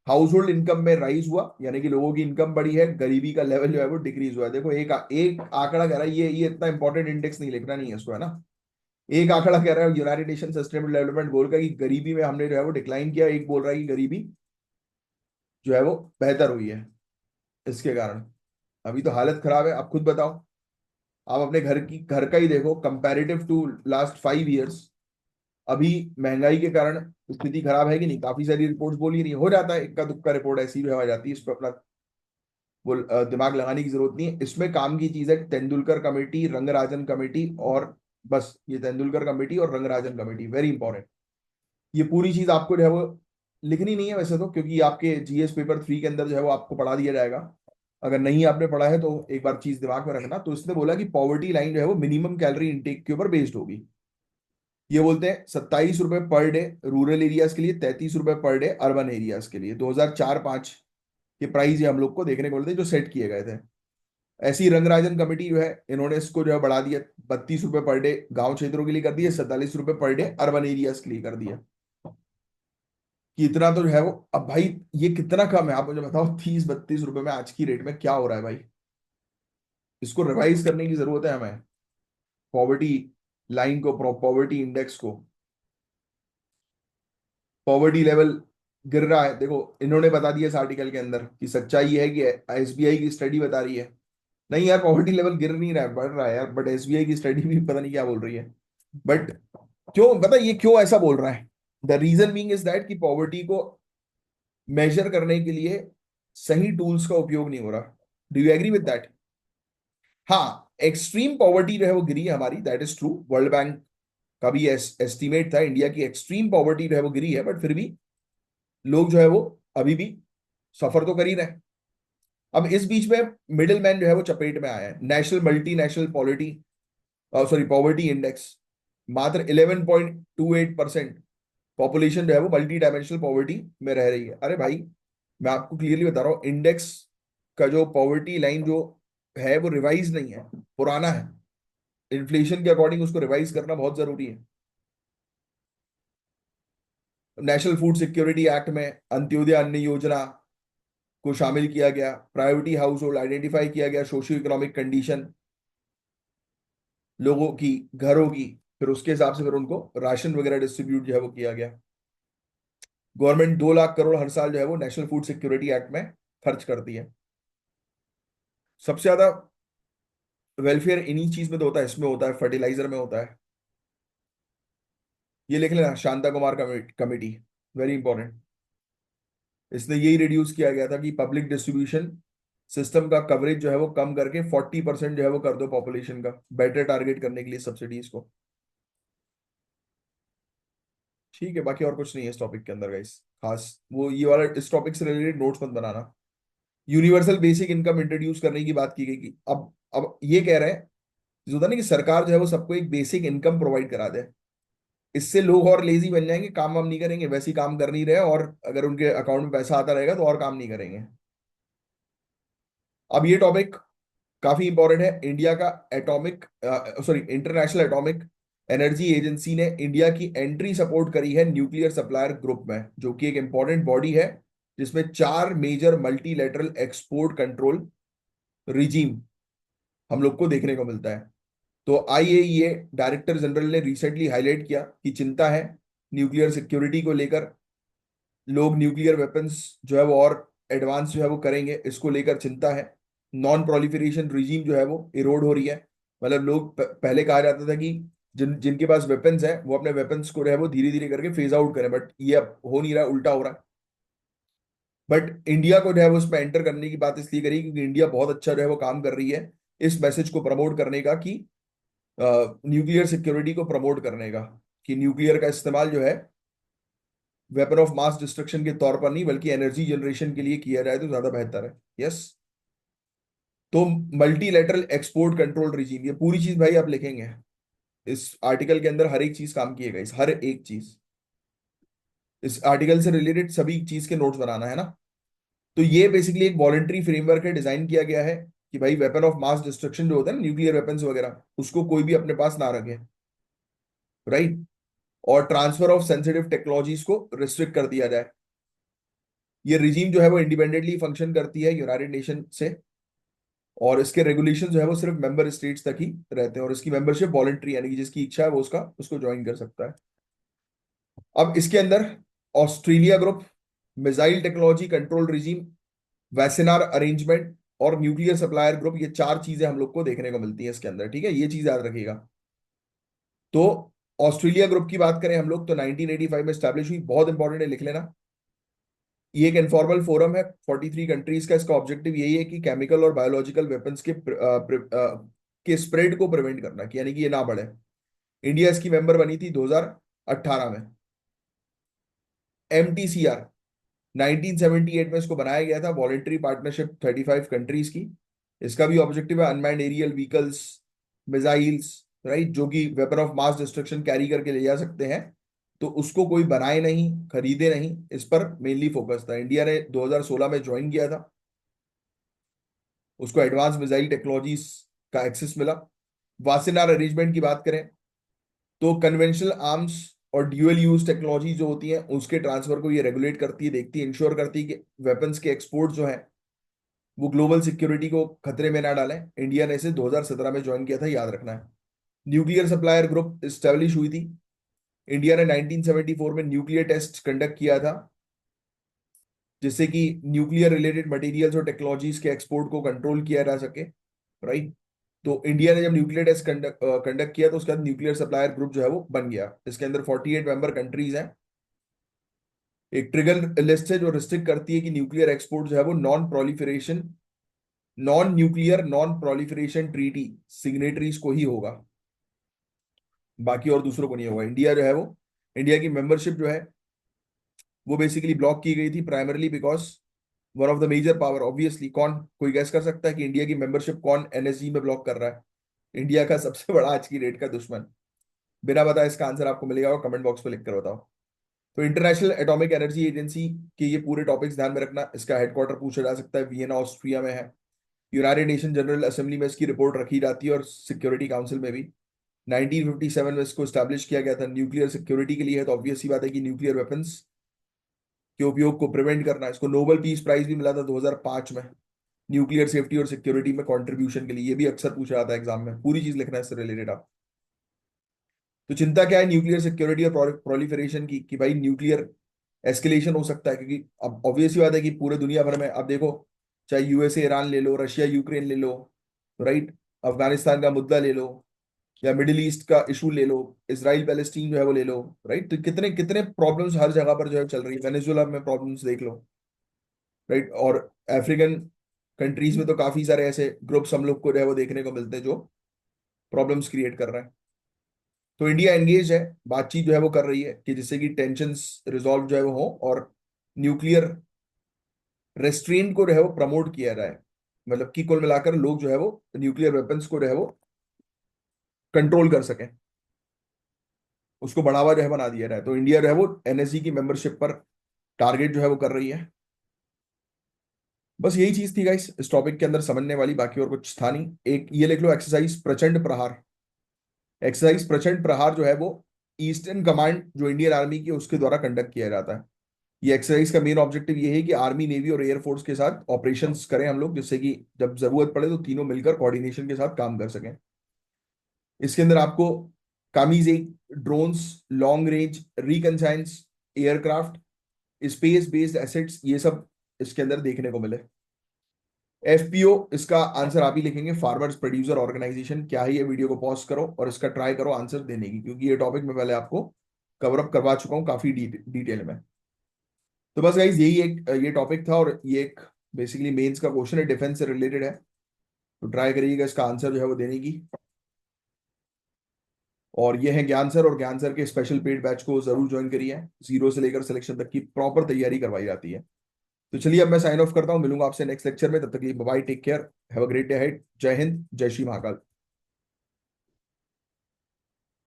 Speaker 1: हाउस होल्ड इनकम में राइज हुआ, यानी कि लोगों की इनकम बढ़ी है, गरीबी का लेवल जो है वो डिक्रीज हुआ है। देखो एक आंकड़ा कह रहा है, ये इतना इंपॉर्टेंट इंडेक्स नहीं लिखना नहीं है इसको, है ना। एक आंकड़ा कह रहा है United nation sustainable development goal का कि गरीबी में हमने जो है वो डिक्लाइन किया, एक बोल रहा है कि गरीबी जो है वो बेहतर हुई है इसके कारण। अभी तो हालत खराब है, आप खुद बताओ। आप अपने घर का ही देखो, कंपैरेटिव टू लास्ट 5 इयर्स। अभी महंगाई के कारण स्थिति खराब है कि नहीं, काफी सारी रिपोर्ट्स बोल ही रही है। हो जाता है इक्का दुक्का रिपोर्ट ऐसी भी आ जाती है, इस पर अपना दिमाग लगाने की जरूरत नहीं है। इसमें काम की चीज है तेंदुलकर कमेटी, रंगराजन कमेटी, और बस ये तेंदुलकर कमेटी और रंगराजन कमेटी, वेरी इंपॉर्टेंट। ये पूरी चीज आपको जो है वो लिखनी नहीं है वैसे तो, क्योंकि आपके जीएस पेपर 3 के अंदर जो है वो आपको पढ़ा दिया जाएगा। अगर नहीं आपने पढ़ा है तो एक बार चीज दिमाग में रखना। तो इसने बोला कि पॉवर्टी लाइन जो है वो मिनिमम कैलोरी इंटेक के ऊपर बेस्ड होगी। ये बोलते हैं 27 रुपए पर डे रूरल एरियाज के लिए, 33 रुपए पर डे अर्बन एरियाज के लिए। 2004-5 के प्राइस ये हम लोग को देखने को मिलते हैं जो सेट किए गए थे। ऐसी रंगराजन कमेटी जो है इन्होंने इसको जो है बढ़ा दिया, 32 रुपए पर डे गांव क्षेत्रों के लिए कर दिया, 47 रुपए पर डे अर्बन एरियाज के लिए कर दिया। कि इतना तो जो है वो, अब भाई ये कितना कम है आप मुझे बताओ, 30-32 रुपए में आज की रेट में क्या हो रहा है भाई। इसको रिवाइज करने की जरूरत है हमें, पॉवर्टी लाइन को, पॉवर्टी इंडेक्स को। पॉवर्टी लेवल गिर रहा है, देखो इन्होंने बता दिया इस आर्टिकल के अंदर कि सच्चाई है कि एसबीआई की स्टडी बता रही है नहीं यार, पॉवर्टी लेवल गिर नहीं रहा है, बढ़ रहा है यार, बट एसबीआई की स्टडी भी पता नहीं क्या बोल रही है। बट क्यों पता, ये क्यों ऐसा बोल रहा है? The reason being is that कि पॉवर्टी को मेजर करने के लिए सही टूल्स का उपयोग नहीं हो रहा। Do you agree with that? हाँ, एक्सट्रीम पॉवर्टी जो है वो गिरी है हमारी, that is true. World Bank का भी एस्टिमेट था, इंडिया की एक्सट्रीम पॉवर्टी जो है वो गिरी है, बट फिर भी लोग जो है वो अभी भी सफर तो कर ही रहे हैं। अब इस बीच में मिडिल मैन जो है वो चपेट में आया है। National multinational polity sorry poverty index, मात्र 11.28% पॉपुलेशन जो है वो मल्टी डायमेंशनल पॉवर्टी में रह रही है। अरे भाई, मैं आपको क्लियरली बता रहा हूँ, इंडेक्स का जो पॉवर्टी लाइन जो है वो रिवाइज नहीं है, पुराना है। इन्फ्लेशन के अकॉर्डिंग उसको रिवाइज करना बहुत जरूरी है। नेशनल फूड सिक्योरिटी एक्ट में अंत्योदय अन्न योजना को शामिल किया गया, प्रायोरिटी हाउस होल्ड आइडेंटिफाई किया गया, सोशियो इकोनॉमिक कंडीशन लोगों की, घरों की, फिर उसके हिसाब से फिर उनको राशन वगैरह डिस्ट्रीब्यूट जो है वो किया गया। गवर्नमेंट 2 लाख करोड़ हर साल जो है वो नेशनल फूड सिक्योरिटी एक्ट में खर्च करती है। सबसे ज्यादा वेलफेयर इन्हीं चीज में तो होता है, इसमें होता है, फर्टिलाइजर में होता है। ये लिख लेना, Shanta Kumar committee, very important. इसने यही रिड्यूस किया गया था कि पब्लिक डिस्ट्रीब्यूशन सिस्टम का कवरेज जो है वो कम करके 40% जो है वो कर दो पॉपुलेशन का, बेटर टारगेट करने के लिए सब्सिडीज को। ठीक है, बाकी और कुछ नहीं है इस टॉपिक के अंदर गाइस खास। वो ये वाला इस टॉपिक से रिलेटेड नोट्स मत बनाना। यूनिवर्सल बेसिक इनकम इंट्रोड्यूस करने की बात की गई कि अब ये कह रहे हैं, जो होता है ना कि सरकार जो है वो सबको एक बेसिक इनकम प्रोवाइड करा दे। इससे लोग और लेजी बन जाएंगे, काम वाम नहीं करेंगे, वैसे ही काम कर नहीं रहे, और अगर उनके अकाउंट में पैसा आता रहेगा तो और काम नहीं करेंगे। अब ये टॉपिक काफी इंपॉर्टेंट है। इंडिया का atomic sorry international atomic energy agency ने इंडिया की एंट्री सपोर्ट करी है न्यूक्लियर सप्लायर ग्रुप में, जो कि एक इंपॉर्टेंट बॉडी है जिसमें 4 major multilateral export control regime हम लोग को देखने को मिलता है। तो आईएईए डायरेक्टर जनरल ने रिसेंटली हाईलाइट किया कि चिंता है न्यूक्लियर सिक्योरिटी को लेकर। लोग न्यूक्लियर वेपन्स जो है वो और एडवांस जो है वो करेंगे, इसको लेकर चिंता है। नॉन प्रोलिफरेशन रिजीम जो है वो इरोड हो रही है। मतलब लोग पहले कहा जाता था कि जिनके पास वेपन्स है वो अपने वेपन्स को जो है वो धीरे धीरे करके फेज आउट करें, बट ये अब हो नहीं रहा है, उल्टा हो रहा है। बट इंडिया को जो है वो उसमें एंटर करने की बात इसलिए करी क्योंकि इंडिया बहुत अच्छा जो है वो काम कर रही है इस मैसेज को प्रमोट करने का, कि न्यूक्लियर सिक्योरिटी को प्रमोट करने का, कि न्यूक्लियर का इस्तेमाल जो है वेपन ऑफ मास डिस्ट्रक्शन के तौर पर नहीं बल्कि एनर्जी जनरेशन के लिए किया जाए तो ज्यादा बेहतर है। यस। तो मल्टीलेटरल एक्सपोर्ट कंट्रोल रिजीम, ये पूरी चीज भाई आप लिखेंगे इस आर्टिकल के अंदर, हर एक चीज काम किएगा, इस हर एक चीज, इस आर्टिकल से रिलेटेड सभी चीज के नोट्स बनाना है ना। तो ये बेसिकली एक वॉलंटरी फ्रेमवर्क है, डिजाइन किया गया है कि भाई वेपन ऑफ मास डिस्ट्रक्शन जो होता है ना, न्यूक्लियर वेपन्स वगैरह, उसको कोई भी अपने पास ना रखे, राइट। और ट्रांसफर ऑफ सेंसिटिव टेक्नोलॉजीज को रिस्ट्रिक्ट कर दिया जाए। ये रिजीम जो है वो इंडिपेंडेंटली फंक्शन करती है यूनाइटेड नेशन से, और इसके रेगुलेशन जो है वो सिर्फ मेंबर स्टेट्स तक ही रहते हैं, और इसकी मेंबरशिप वॉलंटरी, यानी कि जिसकी इच्छा है वो उसको ज्वाइन कर सकता है। अब इसके अंदर Australia group, missile technology control regime, Wassenaar arrangement और न्यूक्लियर सप्लायर ग्रुप, ये 4 चीजें हम लोग को देखने को मिलती है इसके अंदर। ठीक है, ये चीज याद रखिएगा। तो ऑस्ट्रेलिया ग्रुप की बात करें हम लोग तो 1985 में स्टैब्लिश हुई, बहुत इंपॉर्टेंट है, लिख लेना। ये एक इनफॉर्मल फोरम है 43 कंट्रीज का। इसका ऑब्जेक्टिव यही है कि केमिकल और बायोलॉजिकल वेपन्स के स्प्रेड को प्रिवेंट करना, कि यानी कि ये ना बढ़े। इंडिया इसकी मेंबर बनी थी 2018 में। MTCR 1978 में इसको बनाया गया था, वॉलेंट्री पार्टनरशिप 35 कंट्रीज की। इसका भी ऑब्जेक्टिव है unmanned aerial vehicles, missiles, right, जो कि weapon of mass destruction carry करके ले जा सकते हैं, तो उसको कोई बनाए नहीं, खरीदे नहीं, इस पर मेनली फोकस था। इंडिया ने 2016 में ज्वाइन किया था, उसको एडवांस मिसाइल टेक्नोलॉजीज का एक्सेस मिला। वासेनार अरेंजमेंट की बात करें तो कन्वेंशनल आर्म्स और ड्यूअल यूज टेक्नोलॉजी जो होती हैं उसके ट्रांसफर को ये रेगुलेट करती है, देखती है, इंश्योर करती है कि वेपन्स के एक्सपोर्ट जो है वो ग्लोबल सिक्योरिटी को खतरे में ना डालें। इंडिया ने इसे 2017 में ज्वाइन किया था, याद रखना है। न्यूक्लियर सप्लायर ग्रुप स्टैब्लिश हुई थी। इंडिया ने 1974 में न्यूक्लियर टेस्ट कंडक्ट किया था, जिससे कि न्यूक्लियर रिलेटेड मटेरियल्स और टेक्नोलॉजीज के एक्सपोर्ट को कंट्रोल किया जा सके। राइट। तो इंडिया ने जब न्यूक्लियर टेस्ट कंडक्ट किया तो उसके बाद न्यूक्लियर सप्लायर ग्रुप जो है वो बन गया। इसके अंदर 48 मेंबर कंट्रीज हैं। एक ट्रिगर लिस्ट है जो रिस्ट्रिक्ट करती है कि न्यूक्लियर एक्सपोर्ट जो है वो नॉन प्रोलिफरेशन ट्रीटी सिग्नेटरीज को ही होगा, बाकी और दूसरों को नहीं होगा। इंडिया जो है वो, इंडिया की मेंबरशिप जो है वो बेसिकली ब्लॉक की गई थी primarily because one of the major power, obviously कौन, कोई गैस कर सकता है कि इंडिया की मेंबरशिप कौन एनएसजी में ब्लॉक कर रहा है? इंडिया का सबसे बड़ा आज की डेट का दुश्मन। बिना बताए इसका आंसर आपको मिलेगा और कमेंट बॉक्स में लिख कर बताओ। तो इंटरनेशनल एटॉमिक एनर्जी एजेंसी के ये पूरे टॉपिक्स ध्यान में रखना। इसका हेडक्वार्टर पूछा जा सकता है, वियना ऑस्ट्रिया में है। यूनाइटेड नेशन जनरल असेंबली में इसकी रिपोर्ट रखी जाती है और सिक्योरिटी काउंसिल में भी। 1957 में इसको स्टैब्लिश किया गया था न्यूक्लियर सिक्योरिटी के लिए है, तो ऑब्वियस सी बात है कि न्यूक्लियर वेपन्स के उपयोग को प्रिवेंट करना। इसको नोबेल पीस प्राइज भी मिला था 2005 में न्यूक्लियर सेफ्टी और सिक्योरिटी में कंट्रीब्यूशन के लिए। ये भी अक्सर पूछा जाता है एग्जाम में, पूरी चीज लिखना है इससे रिलेटेड आप। तो चिंता क्या है न्यूक्लियर सिक्योरिटी और प्रोलिफरेशन की, कि भाई न्यूक्लियर एस्केलेशन हो सकता है, क्योंकि अब ऑब्वियस ही बात है कि पूरे दुनिया भर में आप देखो, चाहे यूएसए ईरान ले लो, रशिया यूक्रेन ले लो, राइट, अफगानिस्तान का मुद्दा ले लो, या मिडिल ईस्ट का इशू ले लो, इसराइल पैलेस्टीन जो है वो ले लो, राइट। तो कितने कितने प्रॉब्लम्स हर जगह पर जो है चल रही है। वेनेजुएला में प्रॉब्लम्स देख लो, राइट। और अफ्रीकन कंट्रीज में तो काफी सारे ऐसे ग्रुप्स हम लोग को जो है वो देखने को मिलते हैं जो प्रॉब्लम्स क्रिएट कर रहे हैं। तो इंडिया एंगेज है, बातचीत जो है वो कर रही है कि जिससे कि टेंशंस रिजॉल्व जो है वो हो और न्यूक्लियर रेस्ट्रेंट को जो है वो प्रमोट किया जाए। मतलब कि कुल मिलाकर लोग जो है वो न्यूक्लियर वेपन्स को जो है वो कंट्रोल कर सकें, उसको बढ़ावा जो है बना दिया जाए। तो इंडिया जो है वो एनएसजी की मेंबरशिप पर टारगेट जो है वो कर रही है। बस यही चीज थी गाइस इस टॉपिक के अंदर समझने वाली, बाकी और कुछ था नहीं। एक ये लिख लो, एक्सरसाइज प्रचंड प्रहार। एक्सरसाइज प्रचंड प्रहार जो है वो ईस्टर्न कमांड जो इंडियन आर्मी की है, उसके द्वारा कंडक्ट किया जाता है। ये एक्सरसाइज का मेन ऑब्जेक्टिव ये है कि आर्मी, नेवी और एयरफोर्स के साथ ऑपरेशंस करें हम लोग, जिससे कि जब जरूरत पड़े तो तीनों मिलकर कोऑर्डिनेशन के साथ काम कर सकें। इसके अंदर आपको कामीज एक, drones, long range reconnaissance aircraft, space based assets, ये सब इसके अंदर देखने को मिले। एफपीओ, इसका आंसर आप ही लिखेंगे, फार्मर्स प्रोड्यूसर ऑर्गेनाइजेशन। क्या है ये? वीडियो को पॉज करो और इसका ट्राई करो आंसर देने की, क्योंकि ये टॉपिक मैं पहले आपको कवर अप करवा चुका हूँ काफी डिटेल में। तो बस गाइज यही एक ये टॉपिक था, और ये एक बेसिकली मेंस का क्वेश्चन है, डिफेंस से रिलेटेड है। तो ट्राई करिएगा इसका आंसर जो है वो देने की। और ये है ज्ञान सर, और ज्ञान सर के स्पेशल पेड बैच को जरूर ज्वाइन करिए। जीरो से लेकर सिलेक्शन तक की प्रॉपर तैयारी करवाई जाती है। तो चलिए अब मैं साइन ऑफ करता हूँ, मिलूंगा आपसे नेक्स्ट लेक्चर में। तब तक के लिए bye, take care, have a great day ahead. जय हिंद, जय श्री महाकाल।